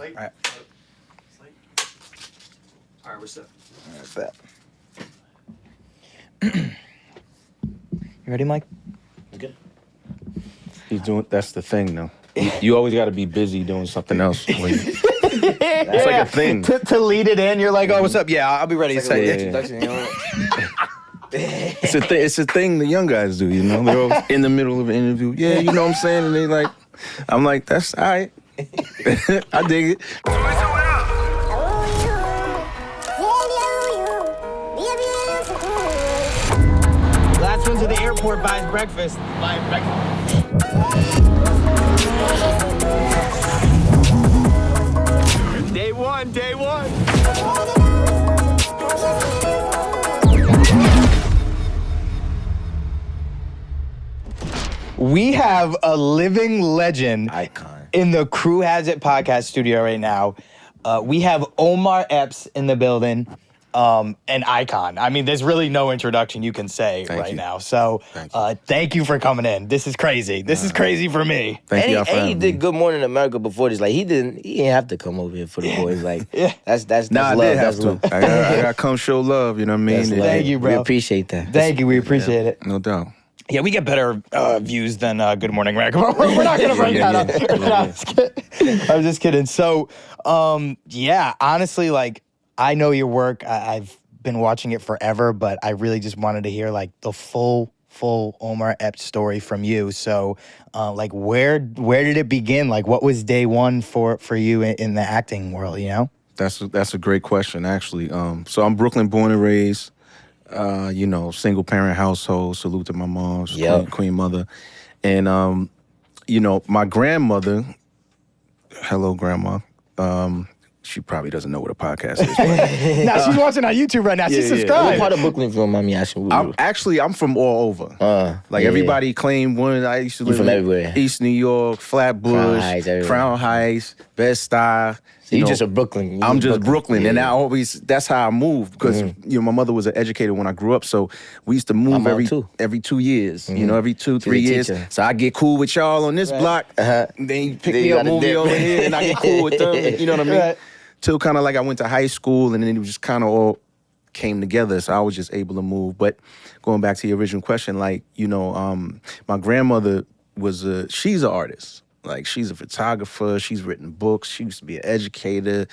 Slate. All right. Slate. All right, we're set. All right, bet. You ready, Mike? Good. He's doing. That's the thing, though. You always got to be busy doing something else. It's like a thing. To lead it in, you're like, oh, what's up? Yeah, I'll be ready. It's like Yeah, a introduction, you know? It's a thing the young guys do, you know? They're always in the middle of an interview. Yeah, you know what I'm saying? And they like, I'm like, that's all right. I dig it. Last one to the airport buys breakfast. Day one. We have a living legend Icon. in the Crew Has It podcast studio right now. We have Omar Epps in the building, an icon. I mean, there's really no introduction you can say Thank you. now. So thank you for coming in. This is crazy. This is crazy for me. Thank you for And he having me. did Good Morning America before this. Like he didn't have to come over here for the boys. Like that's Nah, I love. did have That's to. love. I got to come show love, you know what I mean? That's love. Thank you, bro. We appreciate that. Thank you. We appreciate it. No doubt. Yeah, we get better views than Good Morning America. We're not going to bring that up. No, I'm just kidding. So, honestly, like, I know your work. I've been watching it forever, but I really just wanted to hear, like, the full Omar Epps story from you. So, like, where did it begin? Like, what was day one for you in the acting world, you know? That's a great question, actually. So I'm Brooklyn born and raised. Single parent household. Salute to my mom, queen mother. And, my grandmother, hello, grandma. She probably doesn't know what a podcast is. But, Now, she's watching on YouTube right now. She's What subscribed. part of Brooklyn from Mommy asking? I'm from all over. Everybody claimed one. I used to live from in everywhere. East New York, Flatbush, Crown Heights, Bed-Stuy. So you just a Brooklyn. I'm just Brooklyn, and that's how I moved because my mother was an educator when I grew up, so we used to move every 2 years, every 2-3 years. Teacher. So I get cool with y'all on this block, then you pick me up, move me over here, and I get cool with them. You know what I mean? Right. Till kind of like I went to high school, and then it just kind of all came together, so I was just able to move. But going back to your original question, like my grandmother she's an artist. Like, she's a photographer. She's written books. She used to be an educator,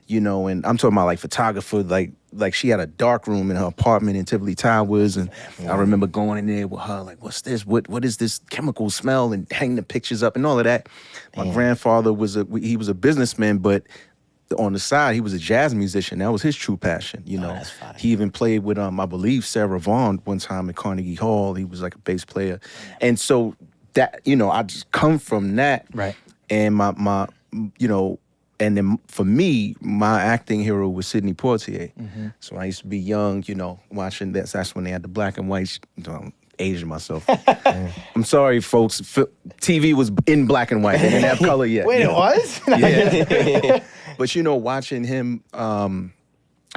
and I'm talking about, like, photographer. Like she had a dark room in her apartment in Tivoli Towers, and I remember going in there with her, like, what's this? What is this chemical smell? And hanging the pictures up and all of that. My grandfather was a businessman, but on the side, he was a jazz musician. That was his true passion, That's fine. He even played with, I believe, Sarah Vaughan one time at Carnegie Hall. He was like a bass player. And so that, I just come from that. Right. And my and then for me, my acting hero was Sidney Poitier. Mm-hmm. So I used to be young, watching that. That's when they had the black and white, aging myself. I'm sorry, folks. TV was in black and white. They didn't have color yet. Wait, it was? Yeah. But, watching him,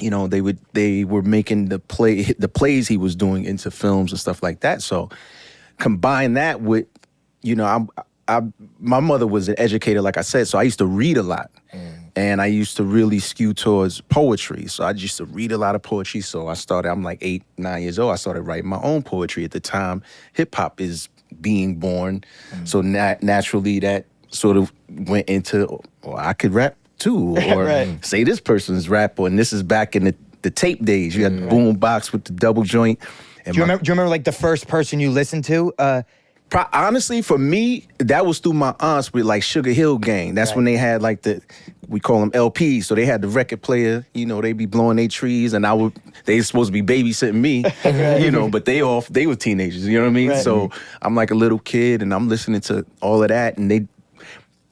they were making the plays he was doing into films and stuff like that. So combine that with, my mother was an educator, like I said, so I used to read a lot. And I used to really skew towards poetry. So I used to read a lot of poetry. So I'm like 8, 9 years old. I started writing my own poetry. At the time, hip hop is being born. So naturally that sort of went into, I could rap too, or say this person's rap, and this is back in the tape days. You had the boom box with the double joint. And Do you remember like the first person you listened to? Honestly, for me, that was through my aunts with like Sugar Hill Gang. That's when they had like we call them LPs. So they had the record player, they be blowing their trees, and they supposed to be babysitting me, but they were teenagers, you know what I mean? Right. So I'm like a little kid, and I'm listening to all of that, and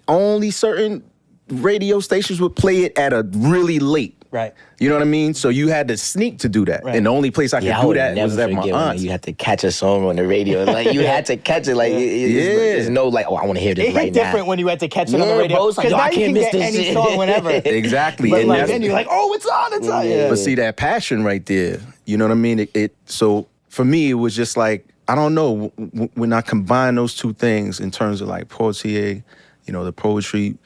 only certain radio stations would play it at a really late. Right. You know what I mean? So you had to sneak to do that. Right. And the only place I could do that was at my aunt's. You had to catch a song on the radio. Like, you had to catch it. Like, there's no, like, I want to hear this It right hit now. different when you had to catch it on the radio. Bro, it's like, Because yo, now I you can't can miss get this any shit. song whenever. Exactly. But And like, that's- then you're like, oh, it's on. Yeah. But see, that passion right there, you know what I mean? So for me, it was just like, I don't know, when I combine those two things in terms of like Poitier, the poetry,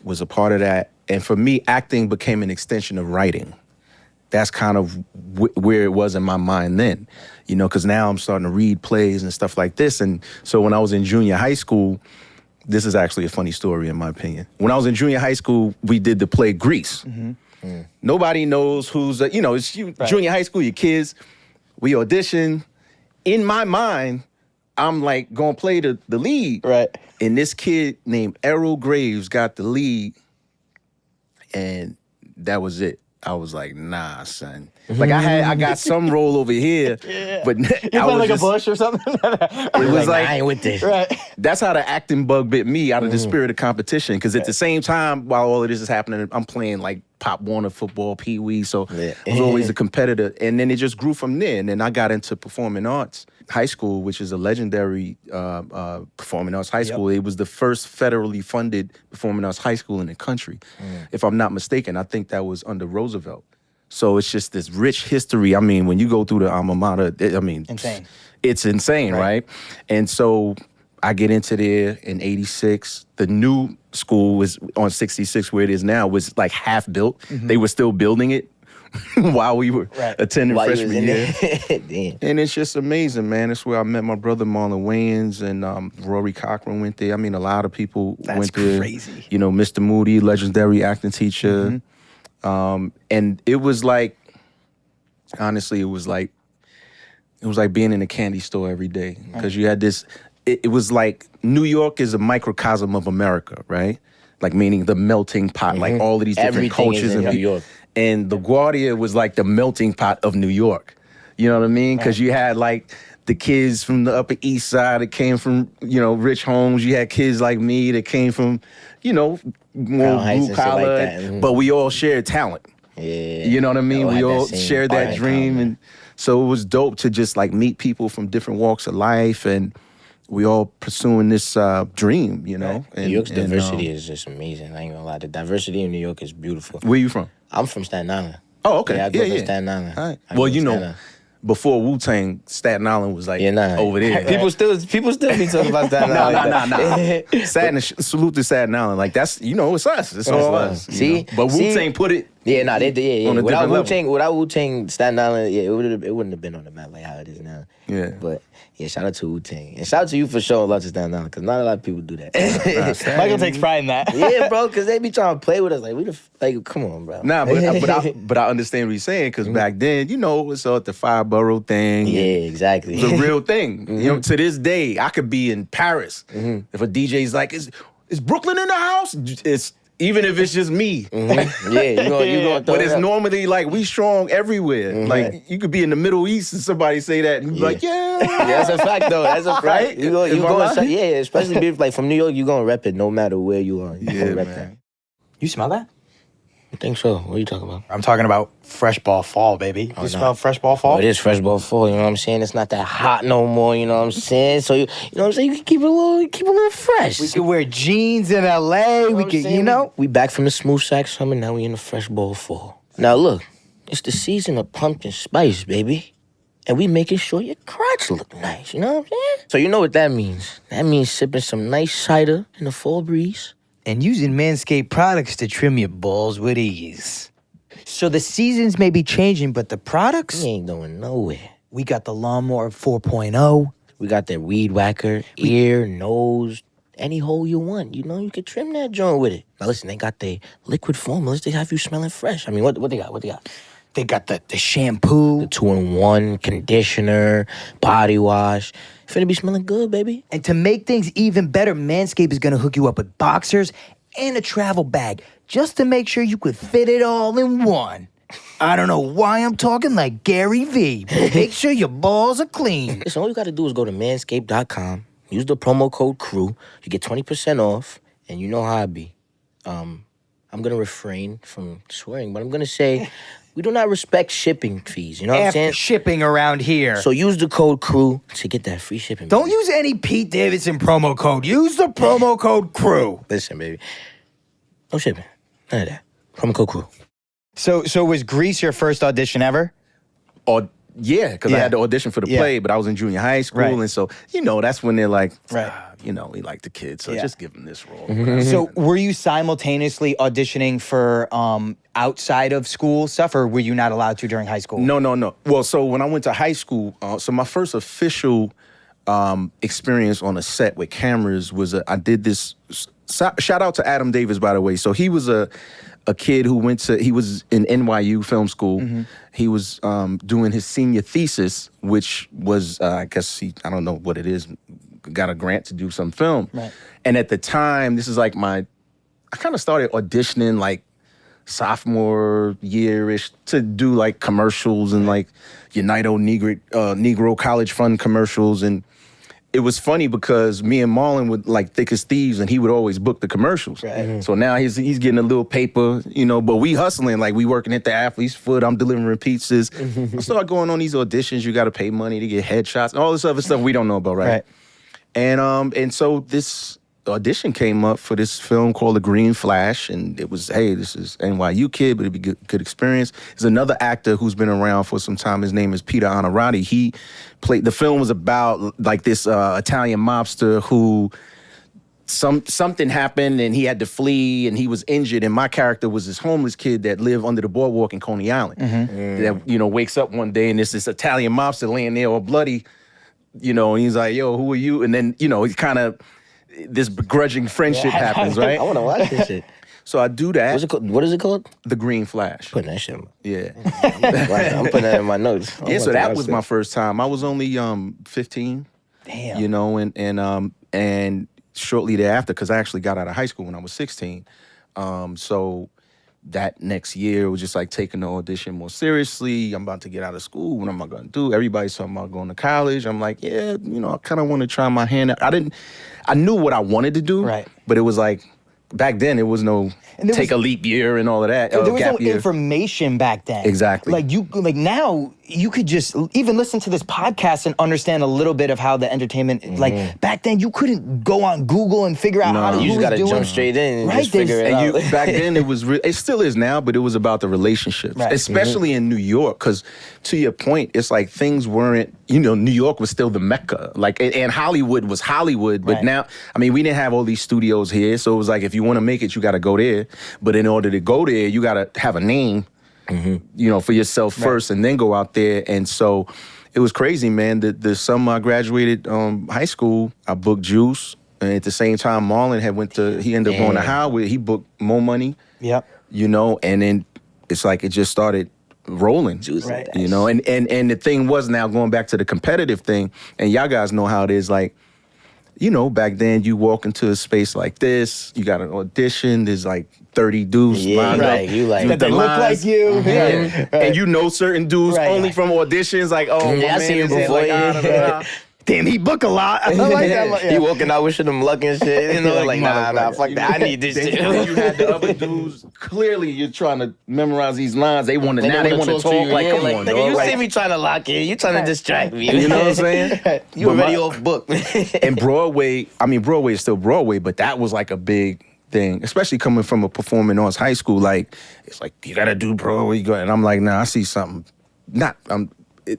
was a part of that. And for me, acting became an extension of writing. That's kind of where it was in my mind then, you know, because now I'm starting to read plays and stuff like this. And so when I was in junior high school, this is actually a funny story in my opinion. When I was in junior high school, we did the play Grease. Nobody knows who's, you know, it's junior high school, your kids. We audition. In my mind, I'm like going to play the lead. Right. And this kid named Errol Graves got the lead. And that was it. I was like, nah, son. Like I got some role over here, but You play like a bush or something? It was like I ain't with this. Right. that's how the acting bug bit me out of the spirit of competition. Because at the same time, while all of this is happening, I'm playing like Pop Warner football, Pee Wee. So I was always a competitor. And then it just grew from there. And then I got into performing arts. High school, which is a legendary performing arts high school. It was the first federally funded performing arts high school in the country. If I'm not mistaken, I think that was under Roosevelt. So it's just this rich history. I mean, when you go through the alma mater, Insane. It's insane, right? And so I get into there in 86. The new school was on 66, where it is now, was like half built. They were still building it while we were attending freshman year. Damn. And it's just amazing, man. It's where I met my brother Marlon Wayans, and Rory Cochran went there. I mean, a lot of people went there. Crazy. You know, Mr. Moody, legendary acting teacher. And it was like, honestly, it was like being in a candy store every day. Because you had this, it was like New York is a microcosm of America, right? Like meaning the melting pot, like all of these different Everything cultures is in New York. And LaGuardia was like the melting pot of New York. You know what I mean? Because you had like the kids from the Upper East Side that came from, you know, rich homes. You had kids like me that came from, you know, more blue collar, but we all shared talent. Yeah. You know what I mean? We all shared that dream. Common. And so it was dope to just like meet people from different walks of life, and we all pursuing this dream, you know? And, New York's diversity is just amazing. I ain't gonna lie. The diversity in New York is beautiful. Where you from? I'm from Staten Island. Oh, okay. Yeah, I grew up in Staten Island. All right. I grew Well, up you in know, Staten Island. before Wu-Tang, Staten Island was like over there. People still be talking about Staten Island. Nah. Salute to Staten Island. Like that's, you know, it's us. It's all us. See? But Wu-Tang put it. Yeah, nah, they yeah. On a Without different level. Wu-Tang, Staten Island, yeah, it wouldn't have been on the map like how it is now. Yeah. But yeah, shout out to Wu-Tang. And shout out to you for showing love to Staten Island, because not a lot of people do that. Michael takes pride in that. Yeah, bro, because they be trying to play with us. Like, come on, bro. Nah, but I understand what you're saying, because back then, you know, it's all the five borough thing. Yeah, exactly. It's a real thing. You know, to this day, I could be in Paris. If a DJ's like, is Brooklyn in the house? It's even if it's just me. Yeah, you gonna throw But it it's up. normally like we strong everywhere. Like you could be in the Middle East and somebody say that and you be like, yeah. Yeah, that's a fact though. That's a fact. Right? You Am I go lying? yeah, especially if like from New York, you gonna rep it no matter where you are. You Yeah, gonna rep man. that. You smell that? I think so. What are you talking about? I'm talking about fresh ball fall, baby. You smell fresh ball fall? Oh, it is fresh ball fall, you know what I'm saying? It's not that hot no more, you know what I'm saying? So you know what I'm saying? You can keep it a little fresh. We could wear jeans in LA. We could, you know. We back from the smooth sack summer, now we in the fresh ball fall. Now look, it's the season of pumpkin spice, baby. And we making sure your crotch look nice, you know what I'm saying? So you know what that means. That means sipping some nice cider in the fall breeze. And using MANSCAPED products to trim your balls with ease. So the seasons may be changing, but the products? We ain't going nowhere. We got the Lawnmower 4.0. We got that weed whacker, ear, nose, any hole you want. You know, you can trim that joint with it. Now listen, they got the liquid formulas. They have you smelling fresh. I mean, what they got? What they got? They got the shampoo. The 2-in-1, conditioner, body wash. Finna be smelling good, baby. And to make things even better, Manscaped is gonna hook you up with boxers and a travel bag just to make sure you could fit it all in one. I don't know why I'm talking like Gary Vee, but make sure your balls are clean. Listen, all you gotta do is go to manscaped.com, use the promo code CREW, you get 20% off, and you know how I be. I'm gonna refrain from swearing, but I'm gonna say we do not respect shipping fees, you know what I'm saying? Shipping around here. So use the code CREW to get that free shipping. Don't use any Pete Davidson promo code. Use the promo code CREW. Listen, baby. No shipping. None of that. Promo code CREW. So was Grease your first audition ever? Or Yeah, because I had to audition for the play, but I was in junior high school, and so that's when they're like, we like the kid, so just give him this role. So were you simultaneously auditioning for outside of school stuff, or were you not allowed to during high school? No. Well, so when I went to high school, so my first official experience on a set with cameras was I did this. Shout out to Adam Davis, by the way. So he was a kid who he was in NYU film school. He was doing his senior thesis, which was, I guess I don't know what it is, got a grant to do some film. Right. And at the time, this is like I kind of started auditioning like sophomore year-ish to do like commercials and like United Negro College Fund commercials. And it was funny because me and Marlon would like thick as thieves, and he would always book the commercials. Right. So now he's getting a little paper, but we hustling, like we working at the Athlete's Foot, I'm delivering pizzas. I started going on these auditions, you gotta pay money to get headshots, all this other stuff we don't know about, right? And so this audition came up for this film called The Green Flash, and it was, hey, this is NYU kid, but it'd be good experience. There's another actor who's been around for some time. His name is Peter Onorati. He played, the film was about like this Italian mobster who something happened and he had to flee and he was injured, and my character was this homeless kid that lived under the boardwalk in Coney Island. That wakes up one day and there's this Italian mobster laying there all bloody, and he's like, yo, who are you? And then, he kind of, this begrudging friendship happens, right? I want to watch this shit. So I do that. What's it called? What is it called? The Green Flash. Putting that shit in Yeah. I'm putting that in my notes. So that was my first time. I was only 15. Damn. And shortly thereafter, because I actually got out of high school when I was 16. So that next year was just like taking the audition more seriously. I'm about to get out of school. What am I going to do? Everybody's talking about going to college. I'm like, yeah, I kind of want to try my hand out. I knew what I wanted to do, right? But it was like, back then, it was no take a leap year and all of that. There was no year. information back then. Exactly. Like now, you could just even listen to this podcast and understand a little bit of how the entertainment. Like back then, you couldn't go on Google and figure out how to. You just got to jump straight in and just figure it out. Back then, it was. It still is now, but it was about the relationships, especially in New York. Because to your point, it's like things weren't. New York was still the Mecca. Like, and Hollywood was Hollywood, but now, we didn't have all these studios here, so it was like if you want to make it, you got to go there. But in order to go there, you got to have a name. For yourself first, and then go out there. And so it was crazy, man. The summer I graduated high school, I booked Juice, and at the same time, Marlon he ended up going to Howard. He booked More Money. Yep. And then it's like it just started rolling. Right. And the thing was, now going back to the competitive thing, and y'all guys know how it is, like, back then you walk into a space like this, you got an audition, there's like 30 dudes lined up. You like that they look like you. And certain dudes only from auditions, like, oh, my I man seen is him before. Damn, he book a lot. I like that. You walking out wishing them luck and shit. Like, nah, fuck that. I need this shit. You had the other dudes, clearly you're trying to memorize these lines. They want to talk. Like, come on, nigga, dog. you see me trying to lock in. You trying to distract me. You know what I'm saying? You already off book. And Broadway, Broadway is still Broadway, but that was like a big thing, especially coming from a performing arts high school. Like, it's like, you gotta do Broadway. And I'm like, nah, I see something.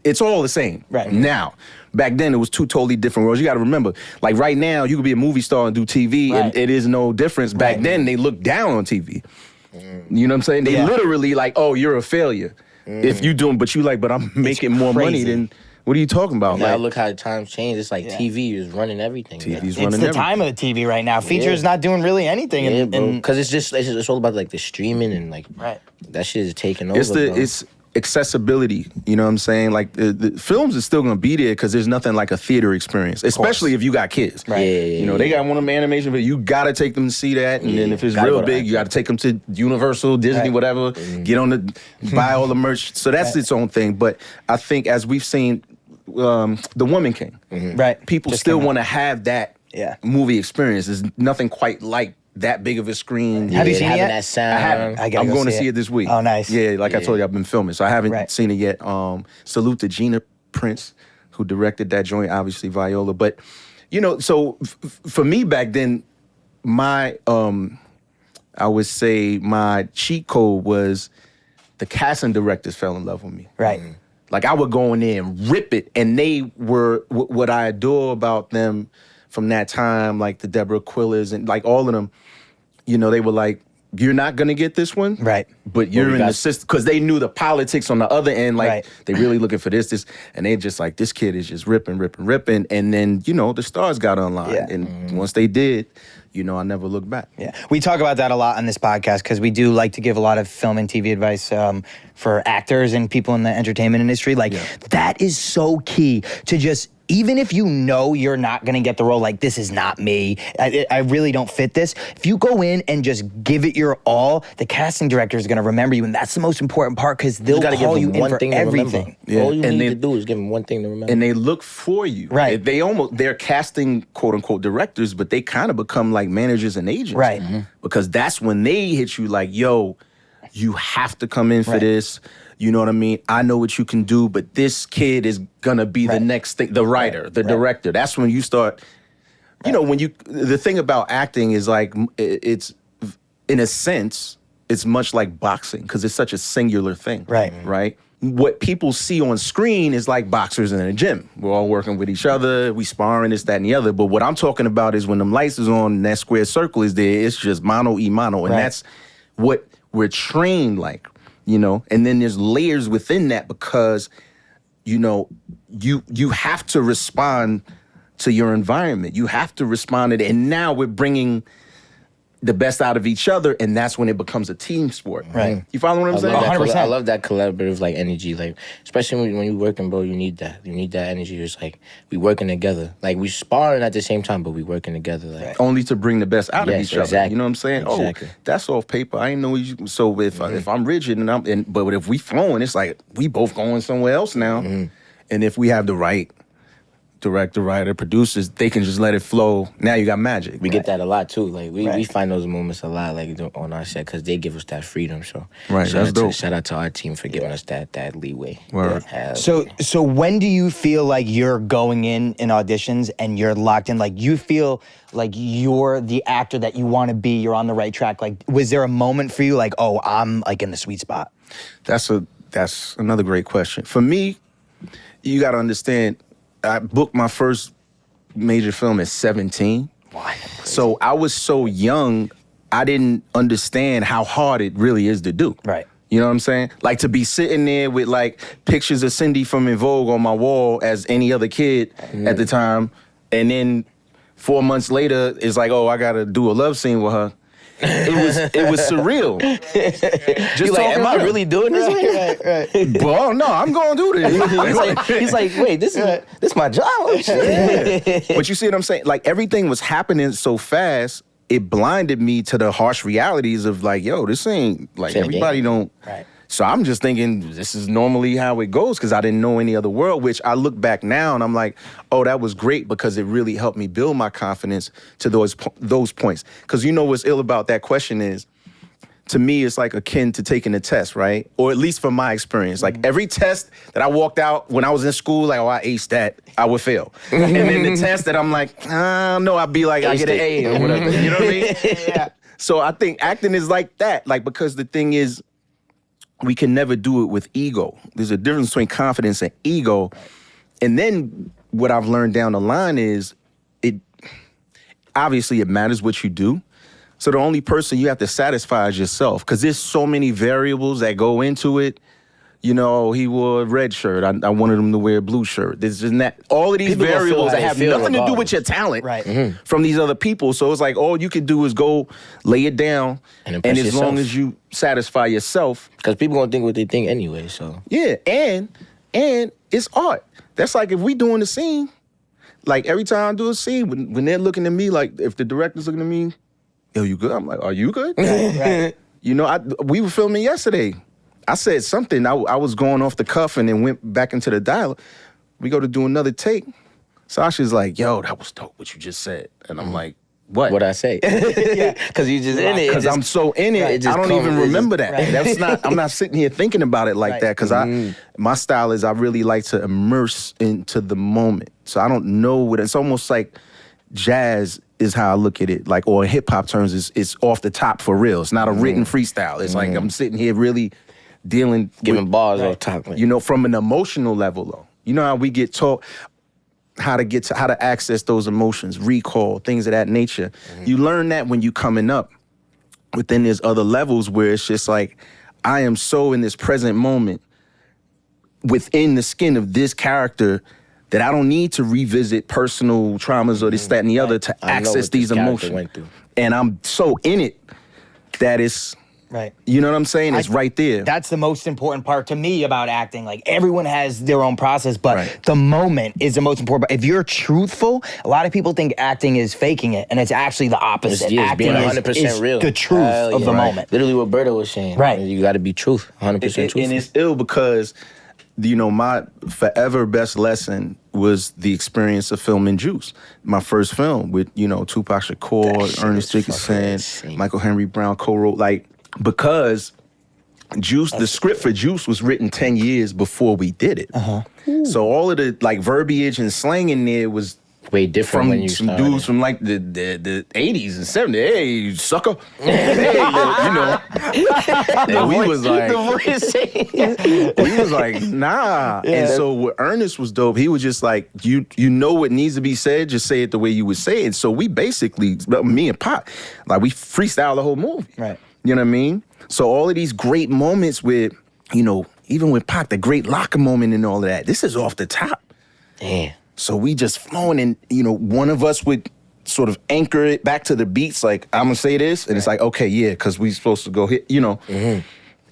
It's all the same. Right. Now, back then, it was two totally different worlds. You got to remember, like right now, you could be a movie star and do TV, and it is no difference. Back then, they looked down on TV. You know what I'm saying? They literally like, oh, you're a failure if you doing, but you like, but I'm making more money than. What are you talking about? Now look how the times change. It's like TV is running everything. TV's It's the time of the TV right now. Features not doing really anything. Because it's all about like the streaming and like that shit is taking over. It's accessibility, you know what I'm saying? Like the films is still gonna be there because there's nothing like a theater experience, especially if you got kids. Right. Yeah, they got one of them animation, but you gotta take them to see that. And then if it's real big, you gotta take them to Universal, Disney, whatever. Get on buy all the merch. So that's its own thing. But I think as we've seen, The Woman King, right? People Just still want to have that movie experience. There's nothing quite like that big of a screen. Have you seen it yet? That sound. I haven't. I'm going to see it this week. Oh, nice. Yeah, like I told you, I've been filming, so I haven't seen it yet. Salute to Gina Prince, who directed that joint, obviously Viola. But, so for me back then, my, I would say my cheat code was the casting directors fell in love with me. Right. Like I would go in there and rip it, and they were what I adore about them from that time, like the Deborah Quillers and like all of them. You know, they were like, "You're not gonna get this one, Right? But you're in the system," because they knew the politics on the other end. Like Right. they really looking for this, and they just like, this kid is just ripping, and then the stars got online, Yeah. and once they did, I never looked back. Yeah, we talk about that a lot on this podcast because we do like to give a lot of film and TV advice for actors and people in the entertainment industry. Like, that is so key to just, even if you know you're not gonna get the role, like, this is not me, I really don't fit this. If you go in and just give it your all, the casting director is gonna remember you, and that's the most important part because they'll call you in for everything. Yeah. All you And need to do is give them one thing to remember. And they look for you. Right. They're casting quote unquote directors, but they kind of become like managers and agents. Right. Because that's when they hit you like, yo, you have to come in for this. You know what I mean? I know what you can do, but this kid is gonna be the next thing, the writer, the director. That's when you start, the thing about acting is like, it's, in a sense, it's much like boxing because it's such a singular thing. Right. Right? What people see on screen is like boxers in a gym. We're all working with each other, we sparring, this, that, and the other. But what I'm talking about is when them lights is on and that square circle is there, it's just mano y mano. And that's what we're trained like, and then there's layers within that because, you have to respond to your environment. You have to respond to it. And now we're bringing the best out of each other, and that's when it becomes a team sport. Right. You follow what I'm saying? 100%. I love that collaborative like energy, like especially when you working, bro. You need that. You need that energy. It's like we working together, like we sparring at the same time, but we working together. Like Only to bring the best out of Yes, each other. exactly. You know what I'm saying? Exactly. Oh, that's off paper. I didn't know you. So if I'm rigid but if we flowing, it's like we both going somewhere else now. And if we have the right director, writer, producers, they can just let it flow. Now you got magic. we get that a lot too. Like we find those moments a lot, like on our set, because they give us that freedom. So That's dope. Shout out to our team for giving us that leeway. Word. So when do you feel like you're going in auditions and you're locked in? Like you feel like you're the actor that you want to be, you're on the right track? Like was there a moment for you like, oh, I'm like in the sweet spot? That's another great question. For me, you got to understand, I booked my first major film at 17. Why? So I was so young, I didn't understand how hard it really is to do. Right. You know what I'm saying? Like to be sitting there with like pictures of Cindy from En Vogue on my wall as any other kid at the time. And then 4 months later, it's like, oh, I got to do a love scene with her. It was surreal. Just like, am I really doing this? Right. Well, no, I'm gonna do this. He's like, wait, this is my job. Oh, shit. But you see what I'm saying? Like everything was happening so fast, it blinded me to the harsh realities of like, yo, this ain't like Same everybody game. don't. Right. So I'm just thinking this is normally how it goes because I didn't know any other world, which I look back now and I'm like, oh, that was great because it really helped me build my confidence to those points. Because you know what's ill about that question is, to me, it's like akin to taking a test, right? Or at least from my experience. Like every test that I walked out when I was in school, like, oh, I aced that, I would fail. And then the test that I'm like, no, I'd be like, I get an A or whatever. You know what I mean? Yeah. So I think acting is like that. Like, because the thing is, we can never do it with ego. There's a difference between confidence and ego. And then what I've learned down the line is obviously it matters what you do. So the only person you have to satisfy is yourself because there's so many variables that go into it. You know, he wore a red shirt. I wanted him to wear a blue shirt. There's just that, all of these People gonna feel variables how that they have feel nothing to do regardless. with your talent Right. from these other people. So it's like all you can do is go lay it down. And And impress as long yourself. as you satisfy yourself, Because people gonna think what they think anyway. So yeah, and it's art. That's like if we doing the scene, like every time I do a scene, when they're looking at me, like if the director's looking at me, yo, you good? I'm like, are you good? Right. You know, we were filming yesterday. I said something. I was going off the cuff and then went back into the dialogue. We go to do another take. Sasha's like, yo, that was dope what you just said. And I'm like, what? what I say? Because you just in it. Because I'm so in it, Right, it just I don't comes- even it just- remember that. Right. That's not. I'm not sitting here thinking about it like Right. that. Because my style is I really like to immerse into the moment. So I don't know what it's almost like jazz is how I look at it. Like, or in hip hop terms, it's off the top for real. It's not a written freestyle. It's like I'm sitting here really dealing Giving with, bars off top. you know, from an emotional level though. You know how we get taught how to access those emotions, recall, things of that nature. You learn that when you coming up. But then there's other levels where it's just like, I am so in this present moment within the skin of this character that I don't need to revisit personal traumas or this, that, and the other to I know access what these this character emotions. went through. And I'm so in it that it's, Right. you know what I'm saying? It's right there. That's the most important part to me about acting. Like, everyone has their own process, but Right. the moment is the most important. If you're truthful, a lot of people think acting is faking it, and it's actually the opposite. It's Acting being is 100% real. the truth Hell of the yeah. moment. Literally what Berto was saying. Right. You got to be truth, 100% truth. And it's ill because, you know, my forever best lesson was the experience of filming Juice. My first film with, you know, Tupac That Shakur, shit Ernest is fucking Dickinson, insane. Michael Henry Brown co-wrote, like, because Juice, the script for Juice was written 10 years before we did it. So all of the like verbiage and slang in there was way different from when you some started. dudes from like the 80s and 70s. Hey, you sucker. Hey, you know. And we was like, we was like, nah. And so what Ernest was dope, he was just like, you know what needs to be said, just say it the way you would say it. So we basically, me and Pop, like we freestyle the whole movie. Right. You know what I mean? So all of these great moments with, you know, even with Pac, the great locker moment and all of that, this is off the top. Damn. So we just flowing and, you know, one of us would sort of anchor it back to the beats, like, I'm gonna say this, and it's like, okay, yeah, because we supposed to go hit, you know.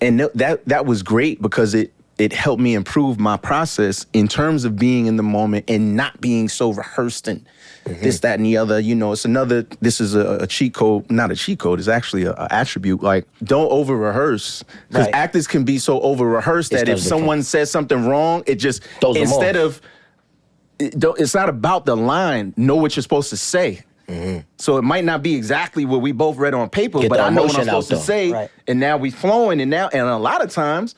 And that was great because it helped me improve my process in terms of being in the moment and not being so rehearsed and this, that, and the other. You know, this is a cheat code, not a cheat code, it's actually an attribute. Like, don't over-rehearse. Because Right. actors can be so over-rehearsed that if does become- someone says something wrong, it just, Throws them instead off. of, it's not about the line, know what you're supposed to say. So it might not be exactly what we both read on paper, Get but the I know what I'm emotion out, supposed to though. say. Right. And now we flowing, and a lot of times,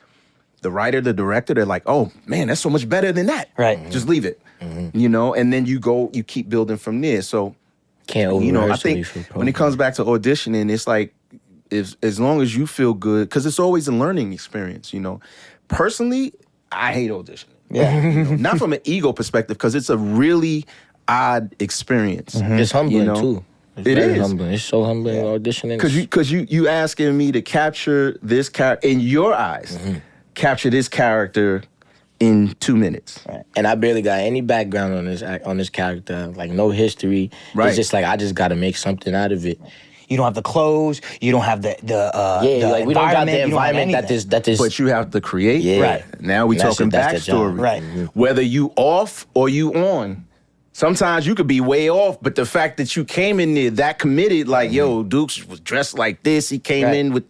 the writer, the director, they're like, oh man, that's so much better than that. Right. Just leave it. You know, and then you keep building from there. So, Can't over you know, I think when it comes back to auditioning, it's like, as long as you feel good, because it's always a learning experience, you know. Personally, I hate auditioning. Yeah. You know, not from an ego perspective, because it's a really odd experience. It's humbling, You know? too. It's It very is. humbling. It's so humbling auditioning. Because you asking me to capture this character in your eyes, capture this character in 2 minutes. And I barely got any background on this character, like no history. Right. It's just like I just got to make something out of it. You don't have the clothes. You don't have the Like we don't got the you don't have environment that anything. this. But you have to create. Yeah. Right. Now we That's talking it, that's the job. backstory. Right. Whether you off or you on. Sometimes you could be way off, but the fact that you came in there that committed, like, yo, Dukes was dressed like this. He came Right. in with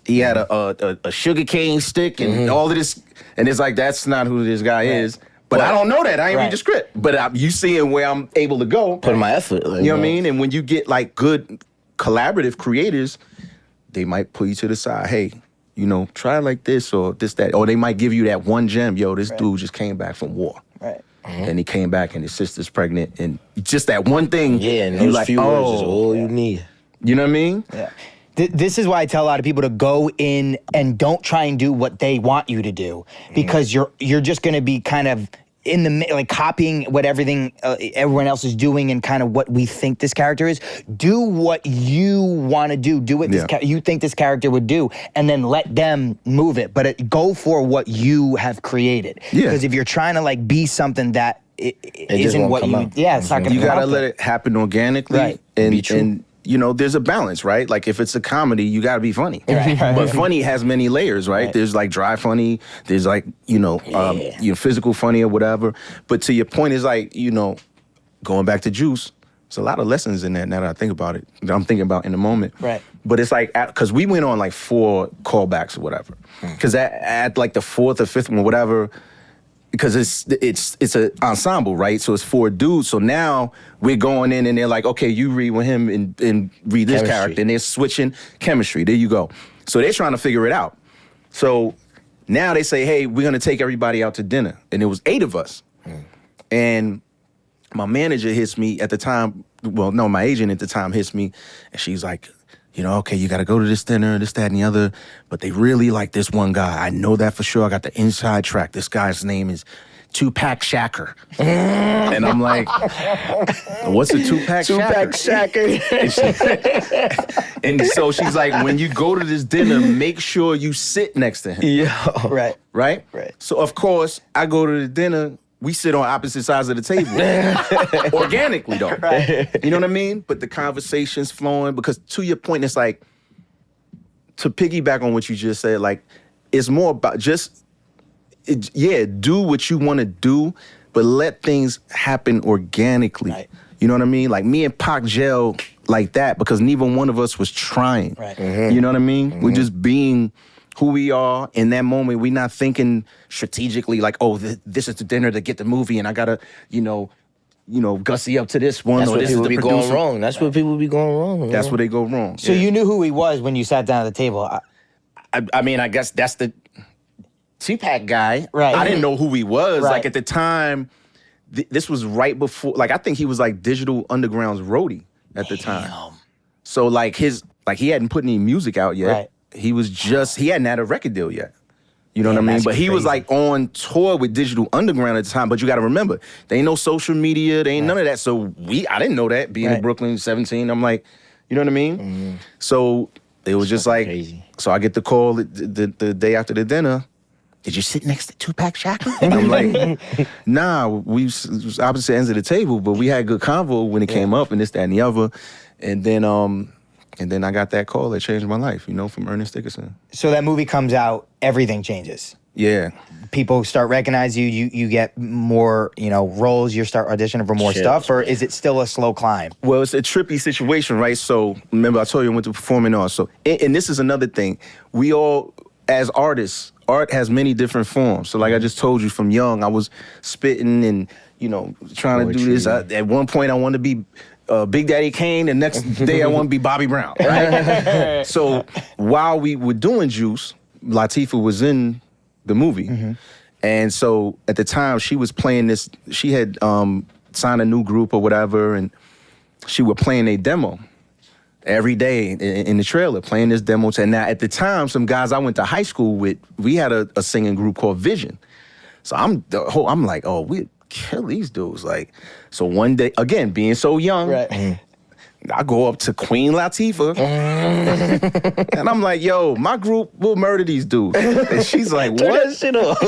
he had a sugar cane stick and all of this. And it's like, that's not who this guy is. But I don't know that. I ain't read the script. But you seeing where I'm able to go. Put in my effort. Like, You know what I mean? And when you get like good collaborative creators, they might pull you to the side. Hey, you know, try like this or this, that. Or they might give you that one gem. Yo, this dude just came back from war. Right. And he came back and his sister's pregnant. And just that one thing. Yeah, and you those like, few words is all you need. You know what I mean? Yeah. This is why I tell a lot of people to go in and don't try and do what they want you to do, because you're just going to be kind of in the like copying what everyone else is doing and kind of what we think this character is. Do what you want to do. Do what you think this character would do, and then let them move it. But go for what you have created. Yeah. Because if you're trying to like be something that isn't won't what come you, out. it's not going to. You gotta let it happen organically. Right. Be true. And you know, there's a balance, right? Like if it's a comedy, you gotta be funny. But funny has many layers, right? There's like dry funny, there's like, you know, physical funny or whatever. But to your point is like, you know, going back to Juice, there's a lot of lessons in that now that I think about it. That I'm thinking about in the moment. Right. But it's like, because we went on like 4 callbacks or whatever. Because at like the 4th or 5th one, whatever, because it's an ensemble, right? So it's 4 dudes. So now we're going in and they're like, okay, you read with him and read this Chemistry. character. And they're switching chemistry. There you go. So they're trying to figure it out. So now they say, hey, we're going to take everybody out to dinner. And it was 8 of us. And my manager hits me at the time. Well, no, my agent at the time hits me. And she's like, you know, okay, you got to go to this dinner, this, that, and the other. But they really like this one guy. I know that for sure. I got the inside track. This guy's name is Tupac Shacker. And I'm like, what's a Tupac Shacker? And so she's like, when you go to this dinner, make sure you sit next to him. Yeah. Right. Right? Right. So, of course, I go to the dinner. We sit on opposite sides of the table. Organically, though. Right. You know what I mean? But the conversation's flowing because to your point, it's like, to piggyback on what you just said, like, it's more about do what you want to do, but let things happen organically. Right. You know what I mean? Like, me and Pac gel like that because neither one of us was trying. Right. You know what I mean? We're just being who we are in that moment. We're not thinking strategically like, oh, this is the dinner to get the movie and I gotta, gussy up to this one. That's or where this is people the be producer. going wrong. That's where people be going wrong. Man. That's where they go wrong. So you knew who he was when you sat down at the table. I mean, I guess that's the Tupac guy. Right. I didn't know who he was. Right. Like at the time, this was right before, like I think he was like Digital Underground's roadie at the time. So like he hadn't put any music out yet. Right. He hadn't had a record deal yet. You know what I mean? that's But he was crazy. like on tour with Digital Underground at the time. But you got to remember, there ain't no social media. There ain't none of that. So I didn't know that being in Right. Brooklyn, 17. I'm like, you know what I mean? So it was just like, crazy. so I get the call the day after the dinner. Did you sit next to Tupac Shacker? And I'm like, nah, we was opposite ends of the table, but we had good convo when it came up and this, that, and the other. And then I got that call that changed my life, from Ernest Dickerson. So that movie comes out, everything changes. Yeah. People start recognizing you. You get more, roles. You start auditioning for more Shit. stuff, or is it still a slow climb? Well, it's a trippy situation, right? So remember I told you I went to performing arts. So, and this is another thing. We all, as artists, art has many different forms. So like I just told you, from young, I was spitting and, trying to do this. At one point, I wanted to be Big Daddy Kane. The next day, I want to be Bobby Brown. Right? So while we were doing Juice, Latifah was in the movie. Mm-hmm. And so at the time, she was playing this. She had signed a new group or whatever, and she was playing a demo every day in the trailer, playing this demo. And now at the time, some guys I went to high school with, we had a singing group called Vision. So I'm like, oh, we kill these dudes. Like, so one day, again, being so young, Right. I go up to Queen Latifah and I'm like, yo, my group will murder these dudes. And she's like, what? Turn that shit off.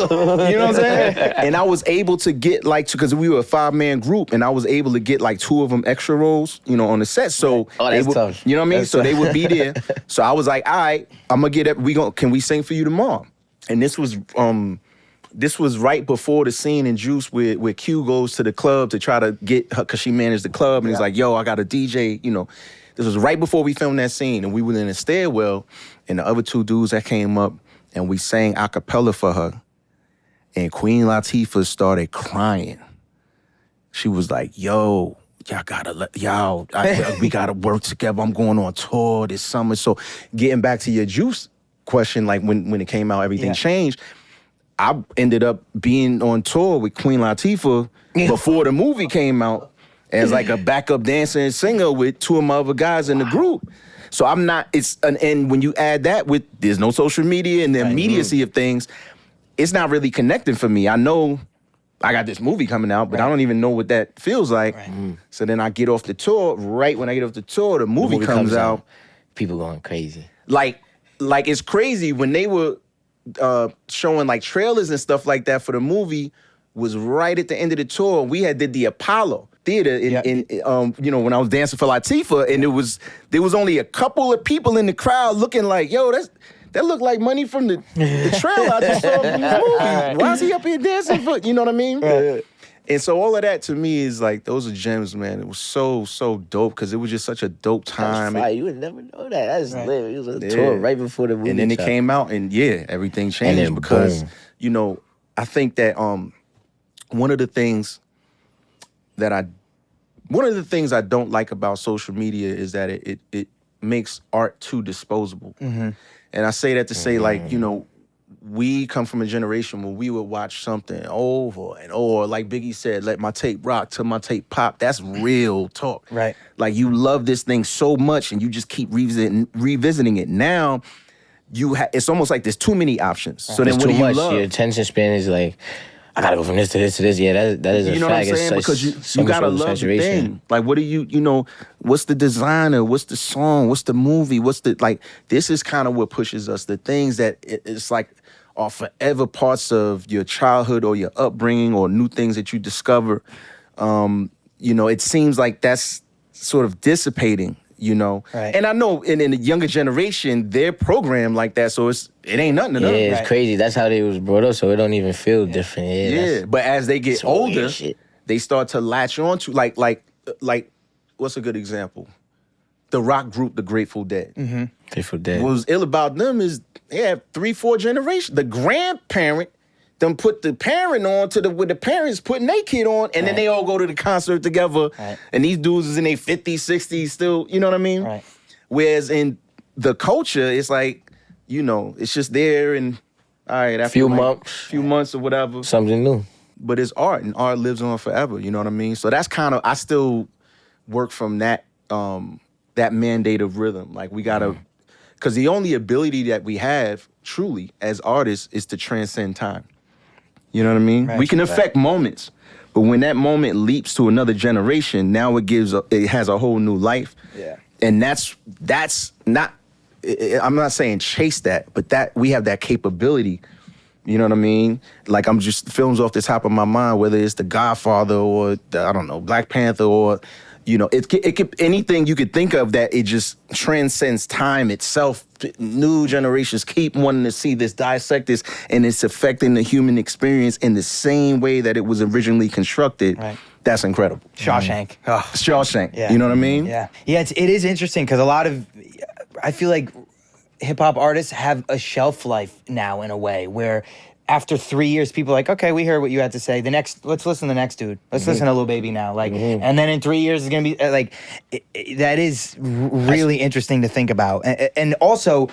You know what I'm saying? And I was able to get because we were a 5-man group, and I was able to get like 2 of them extra roles, on the set. So Oh, they that's would, tough. you know what I mean? That's So they tough. would be there. So I was like, all right, I'm gonna get it. Can we sing for you tomorrow? And this was right before the scene in Juice where Q goes to the club to try to get her, because she managed the club, and he's like, yo, I got a DJ, This was right before we filmed that scene, and we were in a stairwell, and the other 2 dudes that came up, and we sang a cappella for her, and Queen Latifah started crying. She was like, yo, we gotta work together. I'm going on tour this summer. So getting back to your Juice question, like when it came out, everything changed. I ended up being on tour with Queen Latifah before the movie came out as like a backup dancer and singer with 2 of my other guys in the group. So and when you add that with, there's no social media and the immediacy of things, it's not really connecting for me. I know I got this movie coming out, but I don't even know what that feels like. Right. So then I get off the tour. Right when I get off the tour, the movie comes out. People going crazy. Like it's crazy when they were showing like trailers and stuff like that for the movie. Was right at the end of the tour. We did the Apollo Theater in when I was dancing for Latifah, and there was only a couple of people in the crowd looking like, yo, that looked like money from the trailer I just saw from this movie. Why is he up here dancing for? You know what I mean? Right. And so all of that to me is like, those are gems, man. It was so dope because it was just such a dope time. That's fire. You would never know that. That's lit. It was a tour right before the movie. And then it came out, and everything changed, then because boom. I think that one of the things I don't like about social media is that it makes art too disposable. Mm-hmm. And I say that to say, like, we come from a generation where we would watch something over and over. Like Biggie said, let my tape rock till my tape pop. That's real talk. Right. Like you love this thing so much and you just keep revisiting it. Now, it's almost like there's too many options. So then It's what too do you much. love? Your attention span is like, I gotta go from this to this to this. Yeah, that is a You know what I'm fact. saying? It's Because so you much gotta love the oversaturation. thing. Like, what do you know, what's the designer? What's the song? What's the movie? This is kind of what pushes us. The things that it's like are forever parts of your childhood or your upbringing or new things that you discover. It seems like that's sort of dissipating, Right. And I know in the younger generation, they're programmed like that, so it ain't nothing to Yeah, them. it's Right. crazy. That's how they was brought up, so it don't even feel different. Yeah, Yeah, that's- but as they get some weird older, shit. they start to latch on to like what's a good example? The rock group, the Grateful Dead. Grateful Dead. What was ill about them is they have 3-4 generations. The grandparent them put the parent on with the parents putting their kid on, and then they all go to the concert together. Right. And these dudes is in their 50s, 60s still, you know what I mean? Right. Whereas in the culture, it's like, it's just there and all right, after Few like months. few months or whatever. Something new. But it's art, and art lives on forever. You know what I mean? So that's kind of, I still work from that that mandate of rhythm. Like we gotta, because the only ability that we have truly as artists is to transcend time. You know what I mean? Right. We can affect moments, but when that moment leaps to another generation, now it has a whole new life. Yeah. And that's not. I'm not saying chase that, but that we have that capability. You know what I mean? Like I'm just films off the top of my mind, whether it's The Godfather or I don't know, Black Panther or, it could anything you could think of that it just transcends time itself. New generations keep wanting to see this, dissect this, and it's affecting the human experience in the same way that it was originally constructed. Right. That's incredible. Shawshank. Oh. Shawshank. Yeah. You know what I mean? Yeah. Yeah, it is interesting because I feel like hip hop artists have a shelf life now in a way where after 3 years, people are like, okay, we heard what you had to say. Let's listen to the next dude. Let's listen to Lil Baby now. Like, and then in 3 years, it's gonna be like, that is really interesting to think about. And also,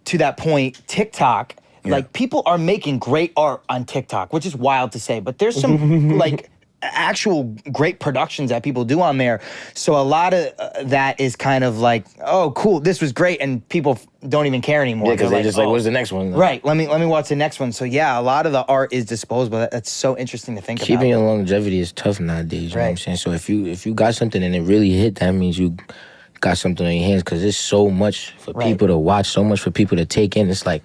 to that point, TikTok, like people are making great art on TikTok, which is wild to say, but there's some like actual great productions that people do on there. So a lot of that is kind of like, oh, cool, this was great, and people don't even care anymore. Yeah, because they're just like, oh, what's the next one? right, let me watch the next one. So yeah, a lot of the art is disposable. That's so interesting to think Keeping about. your longevity is tough nowadays. You know what I'm Right. saying? So if you got something and it really hit, that means you got something on your hands because there's so much for Right. people to watch, so much for people to take in. It's like,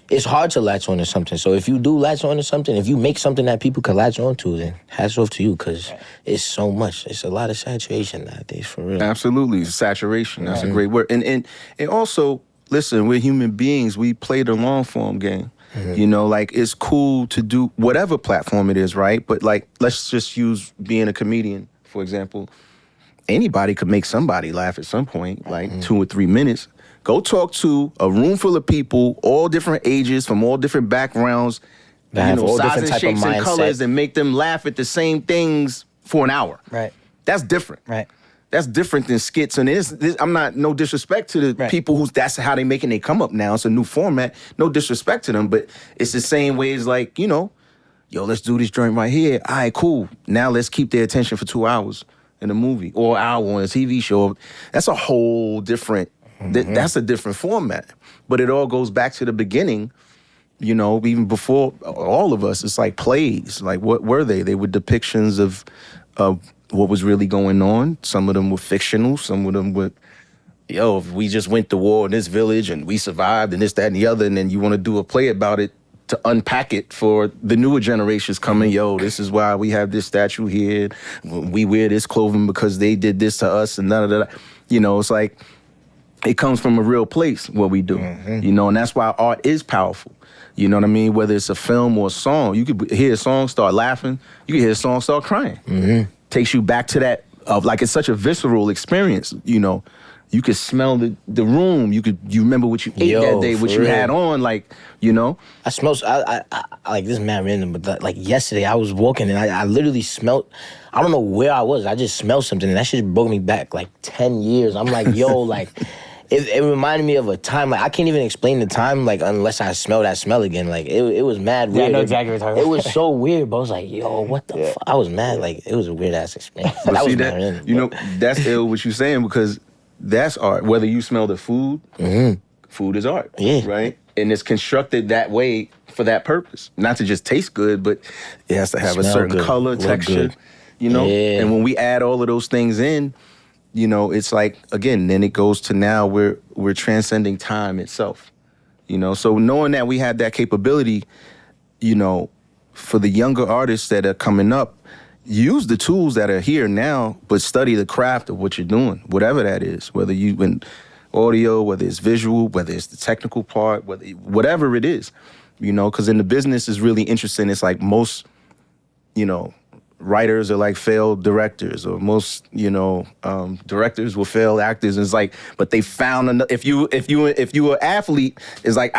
it's hard to latch on to something. So if you do latch on to something, if you make something that people can latch on to, then hats off to you because it's so much. It's a lot of saturation nowadays, for real. Absolutely. Saturation. That's a great word. And also, listen, we're human beings. We play the long form game. Like it's cool to do whatever platform it is, right? But like, let's just use being a comedian, for example. Anybody could make somebody laugh at some point, like 2 or 3 minutes. Go talk to a room full of people, all different ages, from all different backgrounds, That have all different sizes, type of shapes, and mindset. colors, and make them laugh at the same things for an hour. Right. That's different. Right. That's different than skits. And I'm not, no disrespect to the Right. people that's how they making they come up now. It's a new format. No disrespect to them, but it's the same way as like, yo, let's do this joint right here. All right, cool. Now let's keep their attention for 2 hours in a movie or an hour on a TV show. That's a whole different, that's a different format. But it all goes back to the beginning, even before all of us. It's like plays. Like, what were they? They were depictions of what was really going on. Some of them were fictional. Some of them were, if we just went to war in this village and we survived and this, that, and the other, and then you want to do a play about it to unpack it for the newer generations coming, this is why we have this statue here. We wear this clothing because they did this to us and none of that. It's like, it comes from a real place, what we do. And that's why art is powerful. You know what I mean? Whether it's a film or a song, you could hear a song, start laughing. You could hear a song, start crying. Takes you back to that, like it's such a visceral experience, You could smell the room. You remember what you ate that day, what for you real. had on, like, I smell, I like, this is mad random, but like yesterday I was walking and I literally smelled, I don't know where I was, I just smelled something and that shit broke me back like 10 years. I'm like, yo, like, it reminded me of a time, like, I can't even explain the time, like, unless I smell that smell again. Like, it was mad weird. Yeah, I know exactly what you're talking It about. was so weird, but I was like, yo, what the fuck? I was mad. Like, it was a weird-ass experience. But That see was that, mad random, you but- know, that's ill what you're saying because that's art. Whether you smell the food, food is art, Yeah. right? And it's constructed that way for that purpose. Not to just taste good, but it has to have a Smell certain good, color, look texture, good. you know? Yeah. And when we add all of those things in, you know, it's like, again, then it goes to now we're transcending time itself, you know? So knowing that we have that capability, you know, for the younger artists that are coming up, use the tools that are here now, but study the craft of what you're doing, whatever that is, whether you in audio, whether it's visual, whether it's the technical part, whatever it is, you know, because in the business is really interesting. It's like most, you know, writers are like failed directors, or most, you know, directors will fail actors. And it's like, but they found if you an athlete, it's like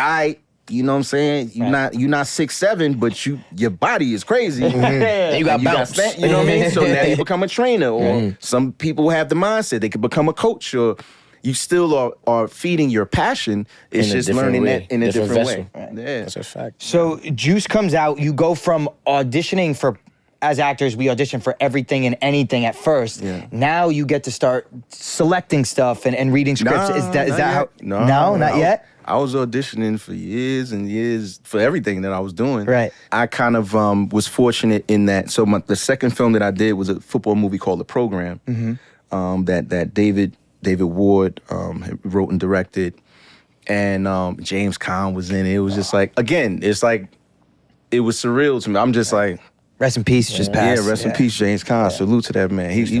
you know what I'm saying? You're not 6'7", but your body is crazy. And you got bounce. You know what I mean? So now you become a trainer, or some people have the mindset they could become a coach, or you still are feeding your passion. It's In a just different learning way. that in a different way. Vessel. Yeah. That's a fact. So Juice comes out, you go from auditioning for, as actors, we audition for everything and anything at first. Yeah. Now you get to start selecting stuff and reading scripts. Is that how? No, not yet? I was auditioning for years and years for everything that I was doing. Right. I kind of was fortunate in that. So the second film that I did was a football movie called The Program. That David Ward wrote and directed, and James Caan was in it. It was just like, again, it's like, it was surreal to me. I'm just like, Rest in peace, just passed. yeah, rest in peace, James Caan. Salute to that man. He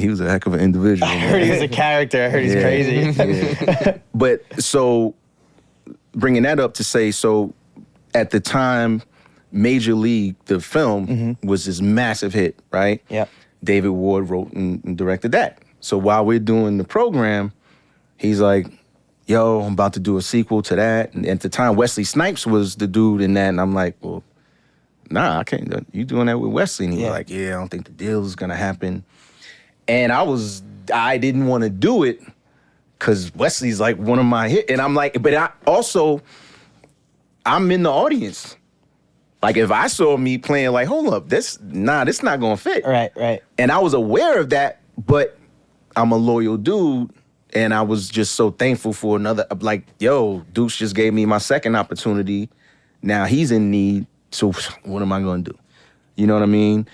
was a heck of an individual. I heard he was a character. I heard he's crazy. Yeah. But so bringing that up to say, so at the time, Major League, the film, was this massive hit, right? Yep. David Ward wrote and directed that. So while we're doing the program, he's like, yo, I'm about to do a sequel to that. And at the time, Wesley Snipes was the dude in that. And I'm like, well, nah, I can't. You doing that with Wesley? And he was like, yeah, I don't think the deal is going to happen. And I didn't want to do it because Wesley's like one of my hits. And I'm like, but I'm in the audience. Like, if I saw me playing, like, hold up, this not going to fit. Right. And I was aware of that, but I'm a loyal dude. And I was just so thankful for another, like, yo, Deuce just gave me my second opportunity. Now he's in need. So what am I going to do? You know what I mean?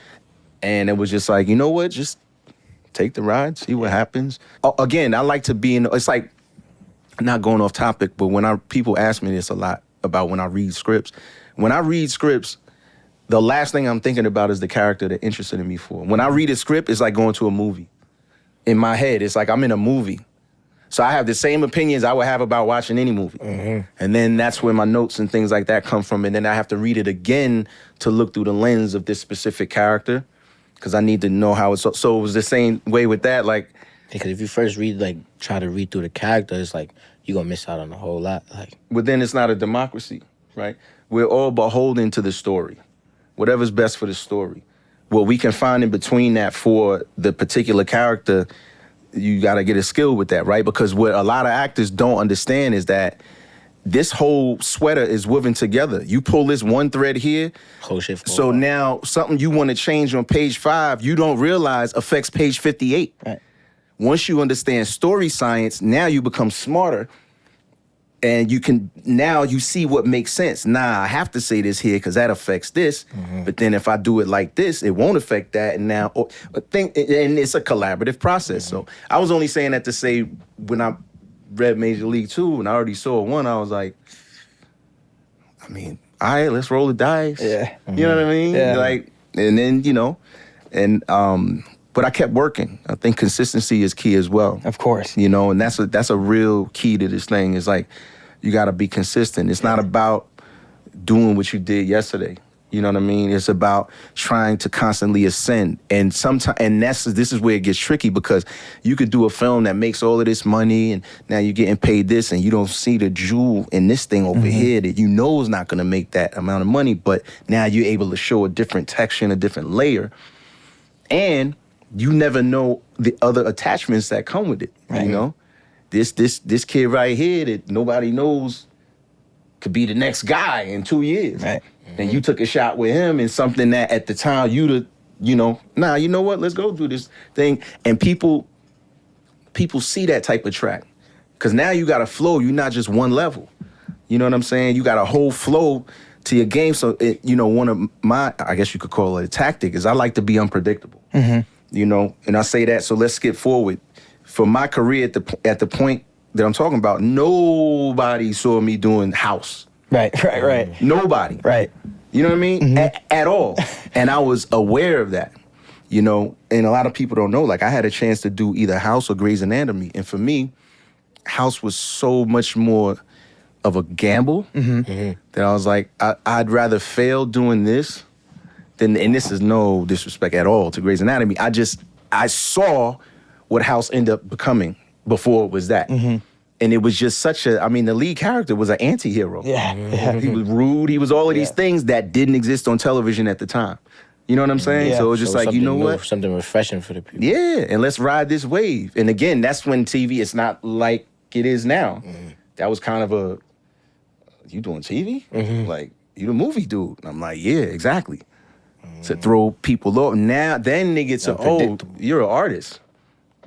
And it was just like, you know what? Just take the ride, see what happens. Again, I like to be in, it's like, not going off topic, but when people ask me this a lot about when I read scripts. When I read scripts, the last thing I'm thinking about is the character they're interested in me for. When I read a script, it's like going to a movie. In my head, it's like I'm in a movie. So I have the same opinions I would have about watching any movie. And then that's where my notes and things like that come from. And then I have to read it again to look through the lens of this specific character, because I need to know how it's... So it was the same way with that, like... Because if you first try to read through the character, it's like, you're going to miss out on a whole lot. Like, But then it's not a democracy, right? We're all beholden to the story. Whatever's best for the story. What we can find in between that for the particular character, you got to get a skill with that, right? Because what a lot of actors don't understand is that this whole sweater is woven together. You pull this one thread here, whole shit. so now something you want to change on page 5, you don't realize affects page 58. Right. Once you understand story science, now you become smarter. And you see what makes sense. Nah, I have to say this here because that affects this. But then if I do it like this, it won't affect that. And now, and it's a collaborative process. So I was only saying that to say, when I read Major League 2 and I already saw 1, I was like, I mean, all right, let's roll the dice. Yeah. You know what I mean? Yeah. Like, and then, you know, and but I kept working. I think consistency is key as well. Of course. You know, and that's a real key to this thing. Is like, you got to be consistent. It's not about doing what you did yesterday. You know what I mean? It's about trying to constantly ascend. And sometimes, this is where it gets tricky, because you could do a film that makes all of this money, and now you're getting paid this, and you don't see the jewel in this thing over here that you know is not going to make that amount of money, but now you're able to show a different texture and a different layer. And you never know the other attachments that come with it, you know? this kid right here that nobody knows could be the next guy in 2 years. Right. And you took a shot with him in something that at the time you know what, let's go do this thing. And people see that type of track. Because now you got a flow, you're not just one level. You know what I'm saying? You got a whole flow to your game. So, one of my, I guess you could call it a tactic, is I like to be unpredictable. You know, and I say that, so let's skip forward. For my career at the point that I'm talking about, nobody saw me doing house. Right. Nobody. Right. You know what I mean? At all. And I was aware of that, and a lot of people don't know, like I had a chance to do either House or Grey's Anatomy. And for me, House was so much more of a gamble that I was like, I'd rather fail doing this than, and this is no disrespect at all to Grey's Anatomy. I saw what House ended up becoming before it was that. And it was just the lead character was an anti-hero. Yeah. He was rude. He was all of these things that didn't exist on television at the time. You know what I'm saying? Yeah. So it was just like, you know what? Something refreshing for the people. Yeah, and let's ride this wave. And again, that's when TV, it's not like it is now. That was kind of you doing TV? Like, you the movie dude. And I'm like, yeah, exactly. To throw people off. Now, then they get to, you're an artist.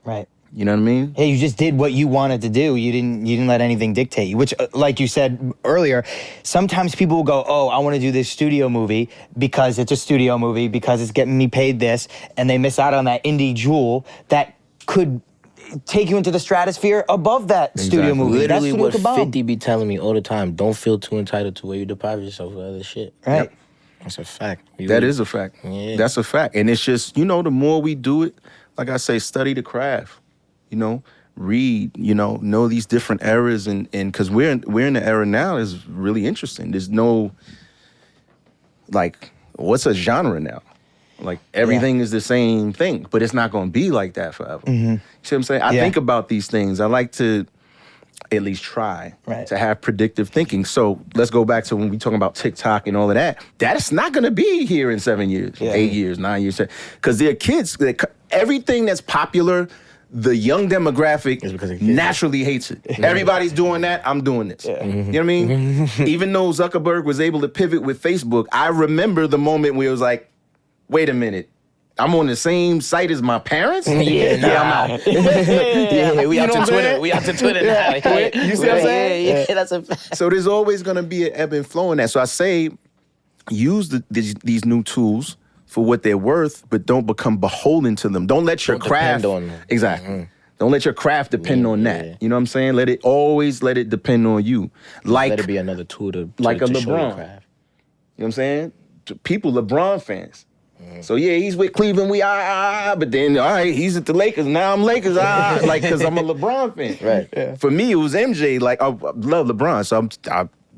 Right. You know what I mean? Hey, you just did what you wanted to do. You didn't let anything dictate you, which, like you said earlier, sometimes people will go, oh, I want to do this studio movie because it's a studio movie, because it's getting me paid this, and they miss out on that indie jewel that could take you into the stratosphere above that studio movie. Literally That's what Kebab. 50 be telling me all the time. Don't feel too entitled to where you deprive yourself of other shit. Right. Yep. That's a fact. That is a fact. Yeah. That's a fact. And it's just, the more we do it, like I say, study the craft, read, know these different eras. And because we're in the era now is really interesting. There's no, like, what's a genre now? Like, everything is the same thing, but it's not going to be like that forever. You see what I'm saying? I think about these things. I like to at least try to have predictive thinking. So let's go back to when we talking about TikTok and all of that. That's not going to be here in 7 years, 8 years, 9 years. Because they're kids. Everything that's popular, the young demographic naturally hates it. Everybody's doing that. I'm doing this. You know what I mean? Even though Zuckerberg was able to pivot with Facebook, I remember the moment where it was like, wait a minute, I'm on the same site as my parents? I'm out. We out to Twitter. We out to Twitter now. You see what I'm saying? Yeah, that's a fact. So there's always going to be an ebb and flow in that. So I say, use these new tools for what they're worth, but don't become beholden to them. Don't let your craft depend on them. Exactly. Don't let your craft depend on that. Yeah. You know what I'm saying? Let it depend on you. Like, let it be another tool to like a show your LeBron. craft. You know what I'm saying? People, LeBron fans. So yeah, he's with Cleveland. But then all right, he's at the Lakers. Now I'm Lakers. Like, because I'm a LeBron fan. Right. Yeah. For me, it was MJ. Like, I love LeBron, so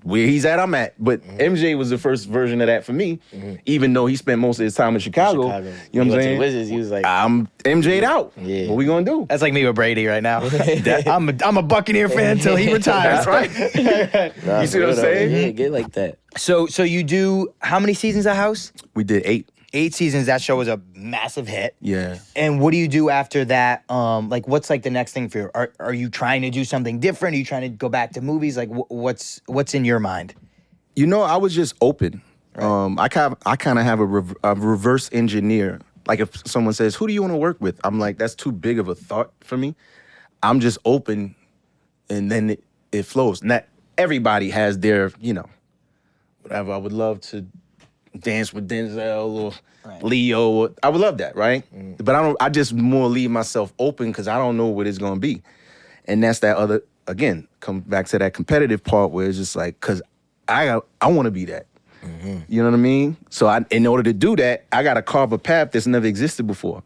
where he's at, I'm at. But MJ was the first version of that for me. Even though he spent most of his time in Chicago. You know what I'm saying? The Wizards, he was like, I'm MJ'd out. Yeah. What we gonna do? That's like me with Brady right now. I'm a Buccaneer fan until he retires. That's right. You see what I'm saying? Yeah, get like that. So you do how many seasons of House? We did 8. 8 seasons. That show was a massive hit. Yeah. And what do you do after that? Like, what's like the next thing for you? Are you trying to do something different? Are you trying to go back to movies? Like, what's in your mind? I was just open. Right. I kind of have a reverse engineer. Like, if someone says, "Who do you want to work with?" I'm like, that's too big of a thought for me. I'm just open, and then it flows. Not everybody has their, whatever. I would love to dance with Denzel or Leo. Or, I would love that, right? But I just more leave myself open because I don't know what it's gonna be, and that's that other. Again, come back to that competitive part where it's just like, because I want to be that. You know what I mean? So in order to do that, I got to carve a path that's never existed before.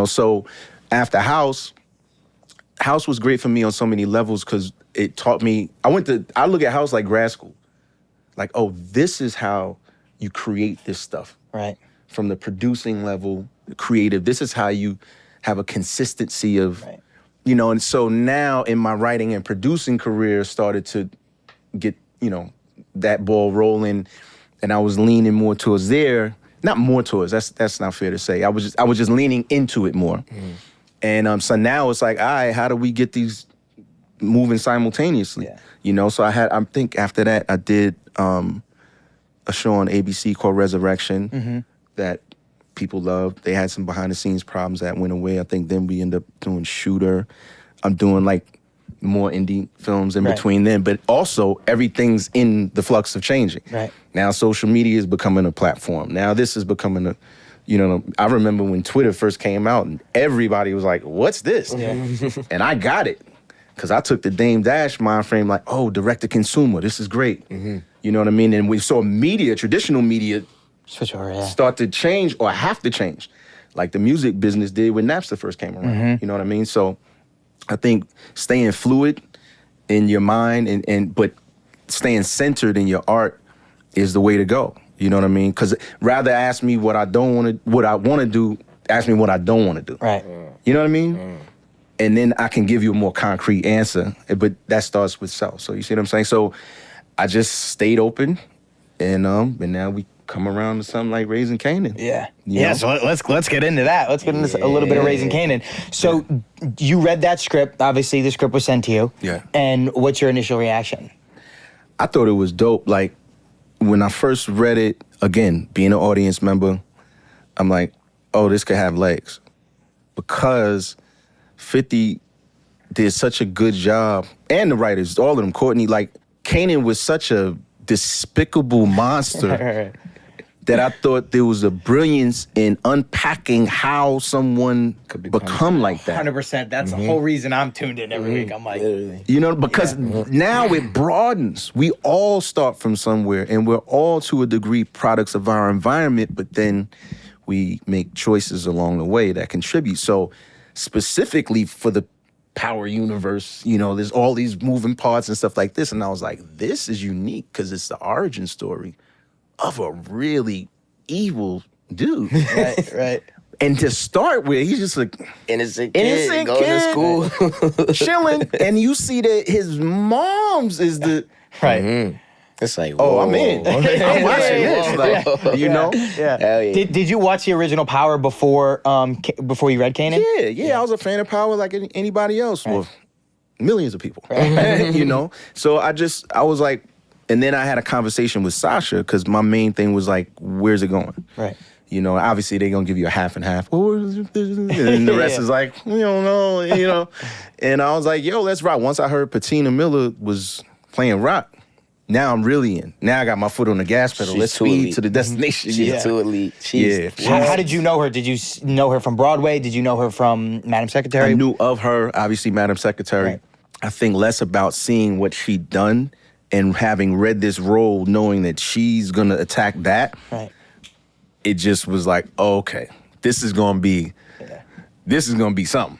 So after House was great for me on so many levels because it taught me. I look at House like grad school. Like, oh, this is how you create this stuff. Right. From the producing level, the creative. This is how you have a consistency of, and so now in my writing and producing career started to get, that ball rolling, and I was leaning more towards there. Not more towards, that's not fair to say. I was just leaning into it more. And so now it's like, all right, how do we get these moving simultaneously. Yeah. You know, so I think after that I did a show on ABC called Resurrection that people loved. They had some behind the scenes problems that went away. I think then we ended up doing Shooter. I'm doing like more indie films in between then, but also everything's in the flux of changing. Right. Now social media is becoming a platform. Now this is becoming a, you know, I remember when Twitter first came out and everybody was like, what's this? And I got it. Because I took the Dame Dash mind frame like, oh, direct to consumer, this is great. You know what I mean? And we saw traditional media Switch over, start to change or have to change. Like the music business did when Napster first came around. You know what I mean? So I think staying fluid in your mind but staying centered in your art is the way to go. You know what I mean? Because rather ask me what I want to do, ask me what I don't want to do. Right. You know what I mean? And then I can give you a more concrete answer, but that starts with self. So you see what I'm saying? So I just stayed open, and now we come around to something like Raising Kanan. Yeah. You Yeah, know? so let's get into that. Let's get into a little bit of Raising Kanan. So you read that script. Obviously, the script was sent to you. Yeah. And what's your initial reaction? I thought it was dope. Like, when I first read it, again, being an audience member, I'm like, oh, this could have legs. Because 50 did such a good job, and the writers, all of them, Courtney, like, Kanan was such a despicable monster that I thought there was a brilliance in unpacking how someone could become like that. 100%. That's the whole reason I'm tuned in every week. I'm like, You know, because now it broadens. We all start from somewhere, and we're all, to a degree, products of our environment, but then we make choices along the way that contribute. So specifically for the power universe, you know, there's all these moving parts and stuff like this, and I was like, this is unique because it's the origin story of a really evil dude. right. And to start with, he's just like Innocent kid going to school. chilling, and you see that his mom's is the Right. It's like, oh, whoa. I'm in. I'm watching this, like, you know. Yeah. Hell yeah. Did you watch the original Power before you read Kanan? Yeah, I was a fan of Power like anybody else. Well, millions of people, you know. So I was like, and then I had a conversation with Sasha because my main thing was like, where's it going? Right. You know, obviously they're gonna give you a half and half. And the rest is like, we don't know, you know. And I was like, yo, let's rock. Once I heard Patina Miller was playing rock, now I'm really in. Now I got my foot on the gas pedal. She's Let's too speed elite. to the destination. She's too elite. How did you know her? Did you know her from Broadway? Did you know her from Madam Secretary? I knew of her, obviously, Madam Secretary. Right. I think less about seeing what she'd done and having read this role, knowing that she's gonna attack that. Right. It just was like, oh, okay, this is gonna be something.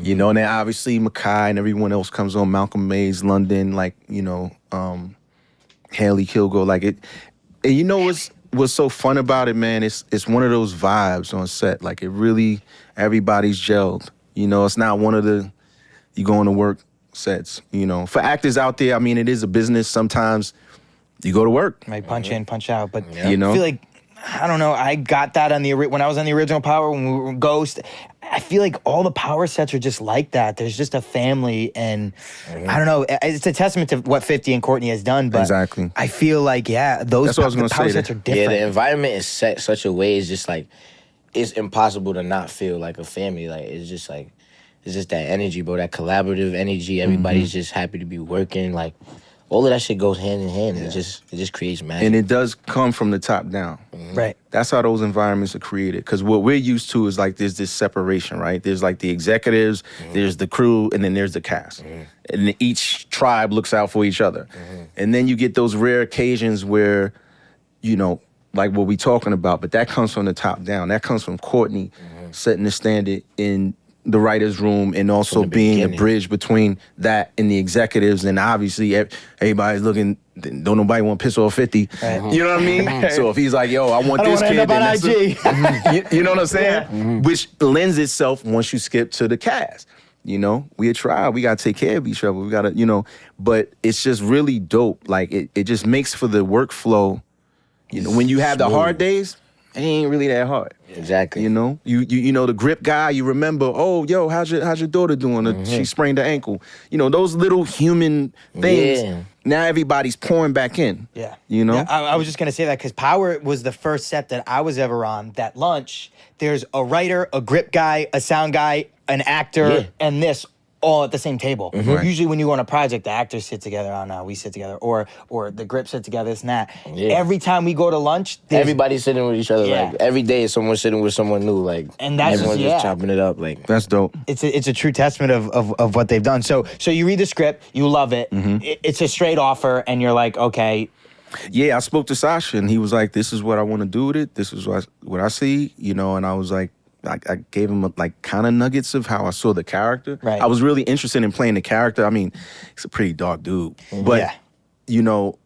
You know, and then obviously Makai and everyone else comes on, Malcolm Mays, London, like, you know, Haley Kilgore, like it. And you know what's so fun about it, man? It's one of those vibes on set. Like it really, everybody's gelled. You know, it's not one of the you going to work sets. You know, for actors out there, I mean, it is a business. Sometimes you go to work. Like punch in, punch out. But You know? I feel like, I don't know, I got that when I was on the original Power, when we were Ghost. I feel like all the Power sets are just like that. There's just a family, and I don't know, it's a testament to what 50 and Courtney has done, but Exactly. I feel like, those That's what I was gonna Power say. sets are Yeah, different. the environment is set such a way, it's just like, it's impossible to not feel like a family. Like, it's just that energy, bro, that collaborative energy. Everybody's just happy to be working. Like, all of that shit goes hand in hand. It just creates magic. And it does come from the top down. Right. That's how those environments are created. Because what we're used to is like there's this separation, right? There's like the executives, there's the crew, and then there's the cast. And then each tribe looks out for each other. And then you get those rare occasions where, you know, like what we talking about, but that comes from the top down. That comes from Courtney setting the standard in the writer's room and also being beginning. the bridge between that and the executives. And obviously everybody's looking, don't nobody want to piss off 50. Right. You know what I mean? So if he's like, yo, I want I don't this wanna kid. end up on then IG. you know what I'm saying? Which lends itself once you skip to the cast. You know, we a tribe. We got to take care of each other. We got to, you know, but it's just really dope. Like it just makes for the workflow. You know, when you have the hard days, it ain't really that hard. Exactly. You know, you know the grip guy. You remember, oh, yo, how's your daughter doing? She sprained her ankle. You know, those little human things. Yeah. Now everybody's pouring back in. Yeah. You know. Yeah, I was just gonna say that because Power was the first set that I was ever on. That lunch, there's a writer, a grip guy, a sound guy, an actor, Yeah. and this all at the same table. Right. Usually when you go on a project, the actors sit together. Oh no, we sit together, or the grip sit together. This and that. Yeah. Every time we go to lunch, there's- Everybody's sitting with each other. Yeah. Like every day, someone's sitting with someone new. Like And that's- everyone's yeah. just chopping it up. Like That's dope. it's a true testament of what they've done. So you read the script, you love it. It's a straight offer, and you're like, okay, Yeah, I spoke to Sasha, and he was like, "This is what I want to do with it. This is what I see." You know, and I was like, I gave him like kind of nuggets of how I saw the character. Right. I was really interested in playing the character. I mean, he's a pretty dark dude, but Yeah. you know,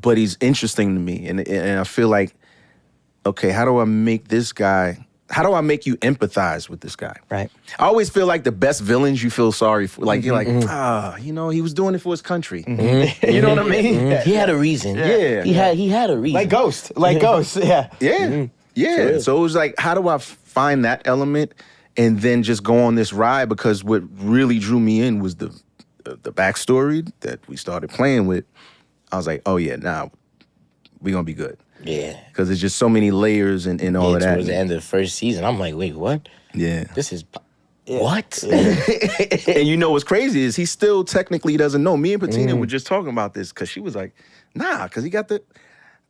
but he's interesting to me, and I feel like, okay, how do I make this guy? How do I make you empathize with this guy? right. I always feel like the best villains you feel sorry for. Like you're like, you know, he was doing it for his country. You know what I mean? he had a reason. Yeah. He had a reason. Like Ghost, yeah. Yeah. Yeah. Sure. So it was like, how do I find that element and then just go on this ride? Because what really drew me in was the backstory that we started playing with. I was like, oh yeah, now we're gonna be good. Yeah. Because there's just so many layers and all of that. Towards the end of the first season, I'm like, wait, what? Yeah. This is what? And you know what's crazy is he still technically doesn't know. Me and Patina were just talking about this because she was like, nah, because he got the.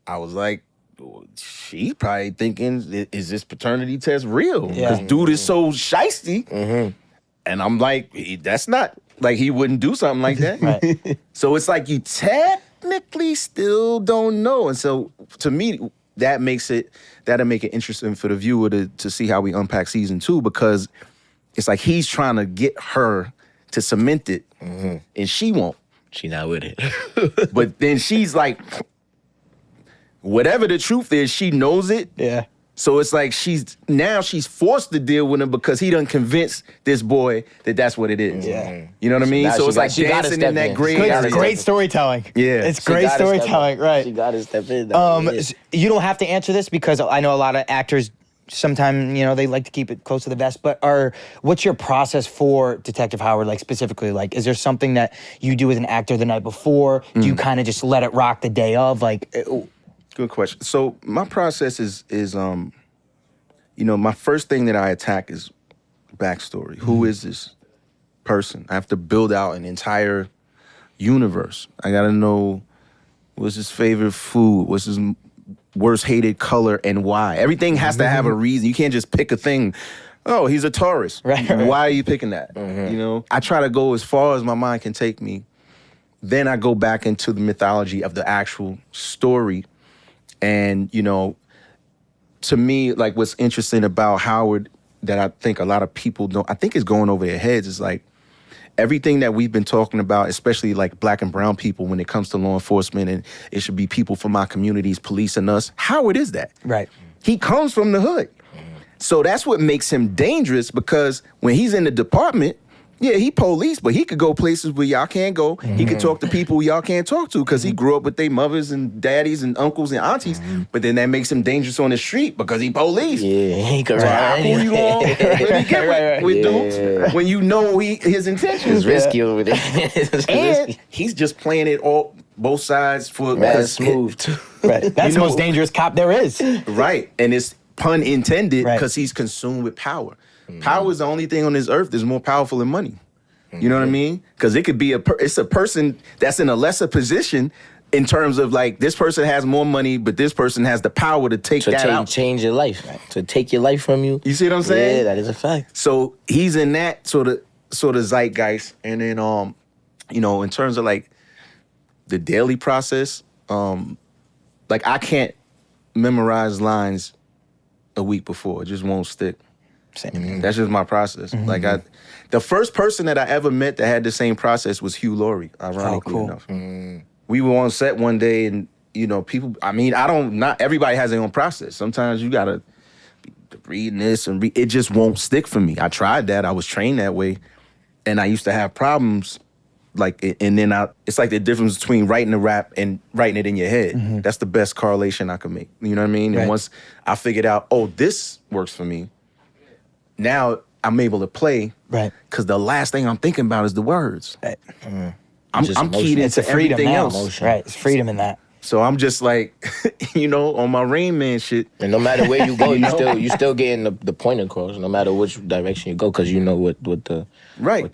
I was like, well, she probably thinking, is this paternity test real? Because Yeah. dude is so shisty. And I'm like, that's not, like he wouldn't do something like that. Right. So it's like you technically still don't know. And so to me, that'll make it interesting for the viewer to see how we unpack season 2, because it's like he's trying to get her to cement it and she won't. She not with it. But then she's like, whatever the truth is, she knows it. Yeah. So it's like she's forced to deal with him because he done convinced this boy that that's what it is. Yeah. You know what I mean? now so she it's got- like she gotta dancing step in that in. gray She gotta area. step Great storytelling. Yeah. It's She great gotta step storytelling, up. right. She got to step in. Yeah. You don't have to answer this because I know a lot of actors sometimes, they like to keep it close to the vest, but what's your process for Detective Howard, like specifically? Like, is there something that you do as an actor the night before? Do you kind of just let it rock the day of? Like, Good question. So my process is my first thing that I attack is backstory. Who is this person? I have to build out an entire universe. I gotta know what's his favorite food, what's his worst hated color, and why. Everything has to have a reason. You can't just pick a thing. Oh, he's a Taurus. Right. Why are you picking that? I try to go as far as my mind can take me. Then I go back into the mythology of the actual story. And, to me, like what's interesting about Howard that I think a lot of people don't, I think is going over their heads is like everything that we've been talking about, especially like black and brown people when it comes to law enforcement, and it should be people from our communities policing us. Howard is that. right. He comes from the hood. So that's what makes him dangerous, because when he's in the department, yeah, he police, but he could go places where y'all can't go. He could talk to people y'all can't talk to because he grew up with their mothers and daddies and uncles and aunties. But then that makes him dangerous on the street because he police. Yeah, he could So how ride. cool you gonna really get with dudes when you know his intentions? It's risky over there. It's And risky. he's just playing it all both sides for Mad smooth too. Right. That's the know- most dangerous cop there is. Right. And it's pun intended Right. because he's consumed with power. Power is the only thing on this earth that's more powerful than money. You know what I mean? Because it could be it's a person that's in a lesser position in terms of like this person has more money, but this person has the power to take that out. Change your life, to take your life from you. You see what I'm saying? Yeah, that is a fact. So he's in that sort of zeitgeist. And then in terms of like the daily process, like I can't memorize lines a week before. It just won't stick. Same. That's just my process. Like the first person that I ever met that had the same process was Hugh Laurie, ironically cool. enough. We were on set one day and, people, not everybody has their own process. Sometimes you gotta be reading this and it just won't stick for me. I tried that. I was trained that way. And I used to have problems and then it's like the difference between writing a rap and writing it in your head. Mm-hmm. That's the best correlation I can make. You know what I mean? Right. And once I figured out, oh, this works for me, now I'm able to play. Right. Because the last thing I'm thinking about is the words. Right. I'm Just keyed emotion. It's a into freedom everything now. else. Emotion. Right. It's freedom in that. So I'm just like, on my Rain Man shit. And no matter where you go, you still getting the point across, no matter which direction you go, because you know what the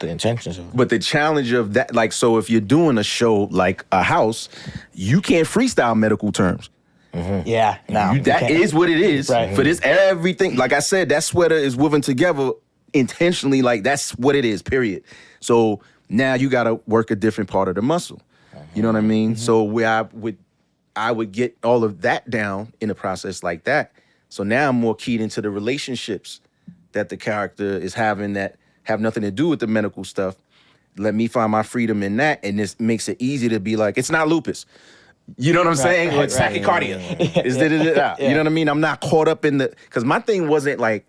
intentions are. But the challenge of that, like, so if you're doing a show like a house, you can't freestyle medical terms. Yeah. No. That is what it is. Right. For this, everything, like I said, that sweater is woven together intentionally, like that's what it is, period. So now you got to work a different part of the muscle. You know what I mean? So where I would get all of that down in a process like that. So now I'm more keyed into the relationships that the character is having that have nothing to do with the medical stuff. Let me find my freedom in that, and this makes it easy to be like, it's not lupus. You know what I'm saying? Or it's tachycardia. It's da-da-da-da. You know what I mean? I'm not caught up in the, because my thing wasn't like,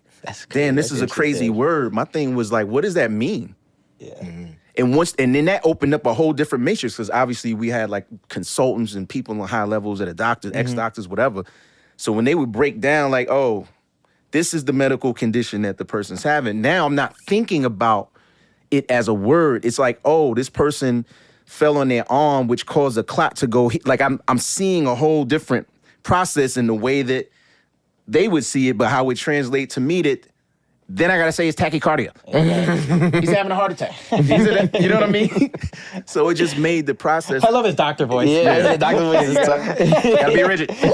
damn, this is a crazy word. My thing was like, what does that mean? Yeah. And then that opened up a whole different matrix, because obviously we had like consultants and people on high levels that are doctors, ex-doctors, whatever. So when they would break down like, oh, this is the medical condition that the person's having, now I'm not thinking about it as a word. It's like, oh, this person fell on their arm, which caused a clot to go. Like I'm seeing a whole different process in the way that they would see it, but how it translates to me that then I gotta say it's tachycardia. He's having a heart attack. You know what I mean? So it just made the process. I love his doctor voice. Yeah, Dr. Voice is Gotta be rigid. He's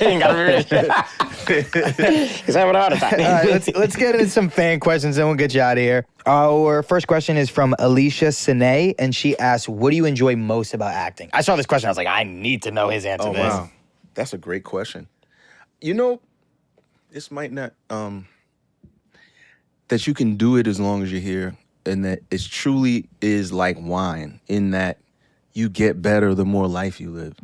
having a heart attack. All right, let's get into some fan questions, then we'll get you out of here. Our first question is from Alicia Sine, and she asks, what do you enjoy most about acting? I saw this question, I was like, I need to know his answer Oh, to this. wow. That's a great question. You know, this might not, that you can do it as long as you're here, and that it truly is like wine, in that you get better the more life you live.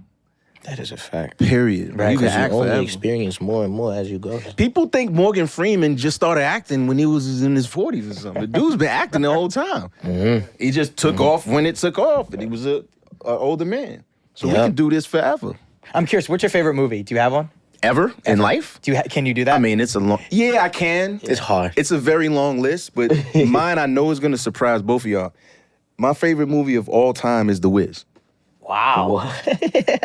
That is a fact. Period. Right. You can Because you act only forever. experience more and more as you go. People think Morgan Freeman just started acting when he was in his 40s or something. The dude's been acting the whole time. He just took off when it took off, and he was a older man. So we Yep. can do this forever. I'm curious, what's your favorite movie? Do you have one? Ever in life? Can you do that? I mean, it's a long. Yeah, I can. It's hard. It's a very long list, but mine I know is going to surprise both of y'all. My favorite movie of all time is The Wiz. Wow.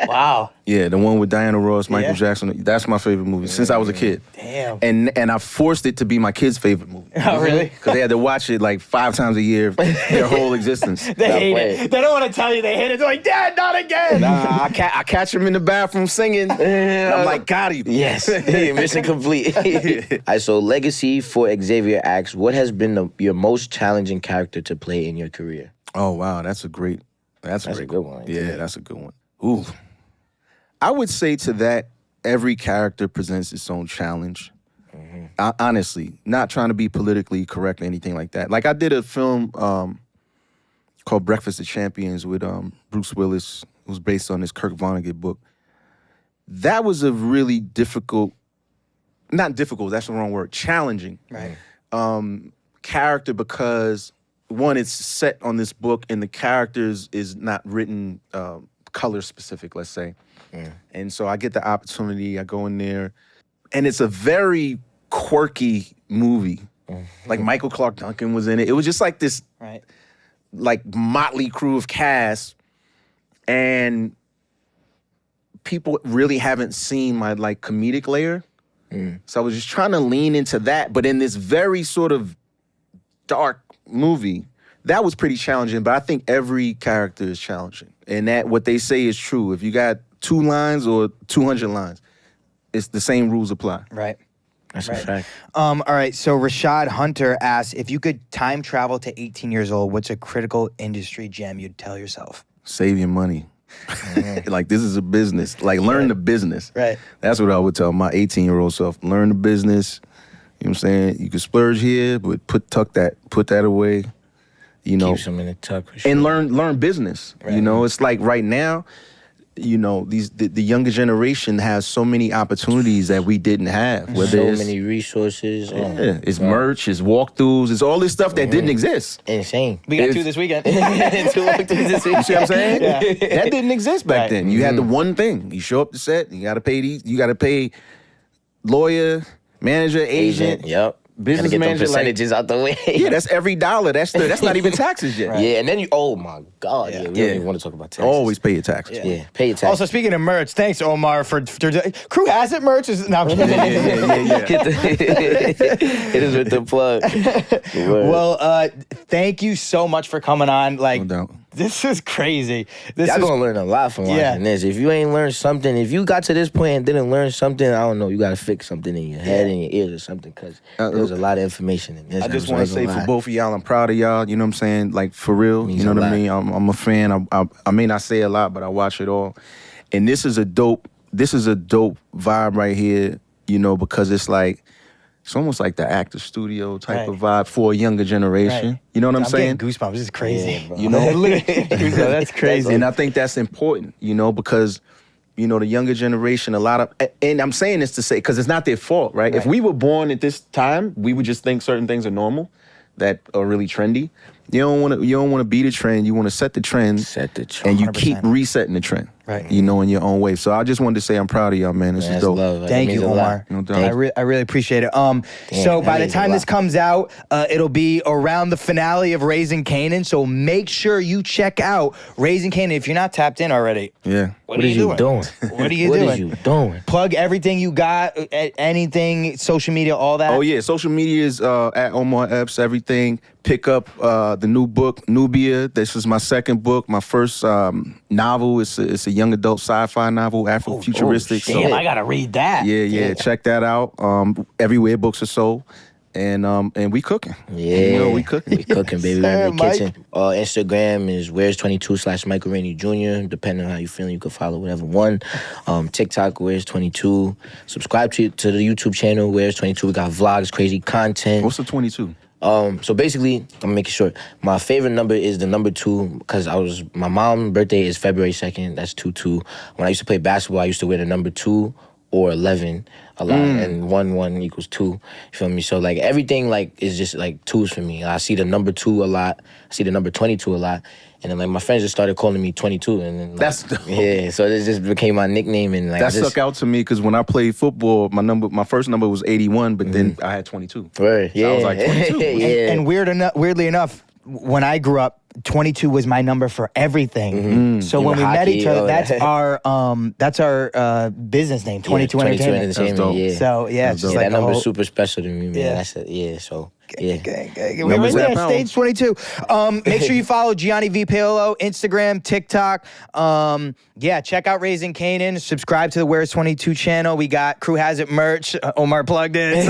Wow. Yeah, the one with Diana Ross, Michael Yeah. Jackson. That's my favorite movie since I was a kid. Damn. And I forced it to be my kids' favorite movie. Oh, really? Because they had to watch it like 5 times a year their whole existence. They hate play it. it. They don't want to tell you they hate it. They're like, Dad, not again. Nah, I catch them in the bathroom singing. And I'm like, got him. Yes. Mission complete. All right, so Legacy for Xavier asks, what has been your most challenging character to play in your career? Oh, wow, that's a great good one. Yeah, that's a good one. Ooh. I would say to that, every character presents its own challenge. Honestly, not trying to be politically correct or anything like that. Like I did a film called Breakfast of Champions with Bruce Willis. It was based on this Kurt Vonnegut book. That was a really not difficult, that's the wrong word, challenging Right. character, because one, it's set on this book, and the characters is not written color specific, let's say. And so I get the opportunity, I go in there, and it's a very quirky movie. Like Michael Clark Duncan was in it. It was just like this Right. like motley crew of cast, and people really haven't seen my like comedic layer. So I was just trying to lean into that, but in this very sort of dark movie, that was pretty challenging. But I think every character is challenging, and that what they say is true. If you got 2 lines or 200 lines, it's the same rules apply. Right. That's Right. a fact. All right, so Rashad Hunter asks, if you could time travel to 18 years old, what's a critical industry gem you'd tell yourself? Save your money. Like, this is a business. Like, learn the business. Right. That's what I would tell my 18-year-old self. Learn the business. You know what I'm saying? You can splurge here, but put that away. You know, Keep some in the tuck for sure. and learn business. Right. You know, it's like right now, you know, the younger generation has so many opportunities that we didn't have. Whether So it's, many resources. yeah, it's merch, it's walkthroughs, it's all this stuff that didn't exist. Insane. We got It's- 2 this weekend. 2 walkthroughs this week. You see what I'm saying? Yeah. That didn't exist back Right. then. You had the one thing. You show up to set, you gotta pay these, you gotta pay lawyer, manager, agent. Yep. Business Gotta get them manager, like- percentages out the way. Yeah, that's every dollar. That's not even taxes yet. Yeah, and then you, oh my God, yeah, we don't even want to talk about taxes. Always pay your taxes. Yeah, pay your taxes. Also, speaking of merch, thanks Omar for Crew Has It merch. No, I'm kidding. It is with the plug. Well, thank you so much for coming on. Like, No doubt. this is crazy. This Y'all is gonna learn a lot from watching Yeah. this. If you ain't learned something, if you got to this point and didn't learn something, I don't know, you gotta fix something in your head and your ears or something, because there's a lot of information in this. I just want to say for both of y'all, I'm proud of y'all. You know what I'm saying? Like, for real. Means You know a what I lot. mean? I'm a fan. I may not say a lot, but I watch it all. And this is a dope vibe right here, you know, because it's like, it's almost like the actor studio type of vibe for a younger generation. Right. You know what I'm saying? getting goosebumps. This is crazy. Yeah, bro. You know? Literally, that's crazy. And I think that's important, you know, because, you know, the younger generation, a lot of, and I'm saying this to say, because it's not their fault, right? If we were born at this time, we would just think certain things are normal, that are really trendy. You don't want to be the trend. You want to set the trend. Set the trend. And you keep 100%. resetting the trend. Right. You know, in your own way. So I just wanted to say I'm proud of y'all, man. This is That's dope. love. That Thank means you, a lot. Omar. No doubt. I really appreciate it. So that by the means a time this lot. comes out, it'll be around the finale of Raising Kanan. So make sure you check out Raising Kanan if you're not tapped in already. Yeah. What are you doing? What are you What doing? is you doing? Plug everything you got, anything, social media, all that. Oh yeah, social media is at Omar Epps. Everything. Pick up the new book, Nubia. This is my second book. My first novel. It's a young adult sci-fi novel, Afrofuturistic. Oh, Damn, shit. I gotta read that. Yeah. Check that out. Everywhere books are sold. And we cooking. Yeah, You know, we cooking. We cooking, baby. We Sir, in the Mike. kitchen. Instagram is where's22/Michael Rainey Jr. Depending on how you feeling, you can follow whatever one. TikTok, where's 22. Subscribe to the YouTube channel, where's 22. We got vlogs, crazy content. What's the 22? So basically, I'm making sure my favorite number is the number 2 because my mom's birthday is February 2nd. That's 2-2. When I used to play basketball, I used to wear the number 2 or 11 a lot, and 1 equals 2. You feel me? So like everything like is just like 2s for me. I see the number 2 a lot. I see the number 22 a lot. And then like my friends just started calling me 22, and then like, That's dope. yeah. So it just became my nickname, and like That I just, stuck out to me because when I played football, my first number was 81, but then I had 22. Word, yeah. I was like 22. yeah. And weirdly enough, when I grew up, 22 was my number for everything. So when Even we met hockey, each other, oh, that's our business name, 22 Entertainment. Entertainment, dope. yeah. So yeah, it's just Yeah, like that a number's whole- super special to me, man. Yeah. That's so yeah. We're Numbers right that there, power. stage 22. Make sure you follow Gianni V. Paolo, Instagram, TikTok. Check out Raising Kanan. Subscribe to the Where's 22 channel. We got Crew Has It merch. Omar plugged it.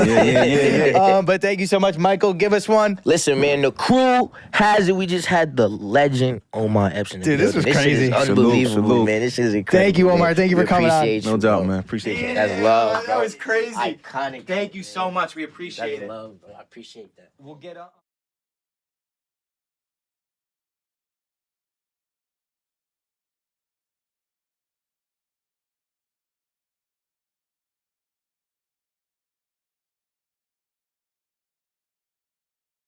Yeah. But thank you so much, Michael. Give us one. Listen, man, the crew has it. We just had the legend Omar Epps in the Dude, this building. was Shit is crazy. unbelievable, Salute. man. This shit is incredible. Thank you, Omar. man. Thank you for We coming on. appreciate you, No doubt, bro. man. Appreciate you. That's love, bro. That was crazy. Iconic. Thank you so much. We appreciate That's it. love, bro. I appreciate that. We'll get up.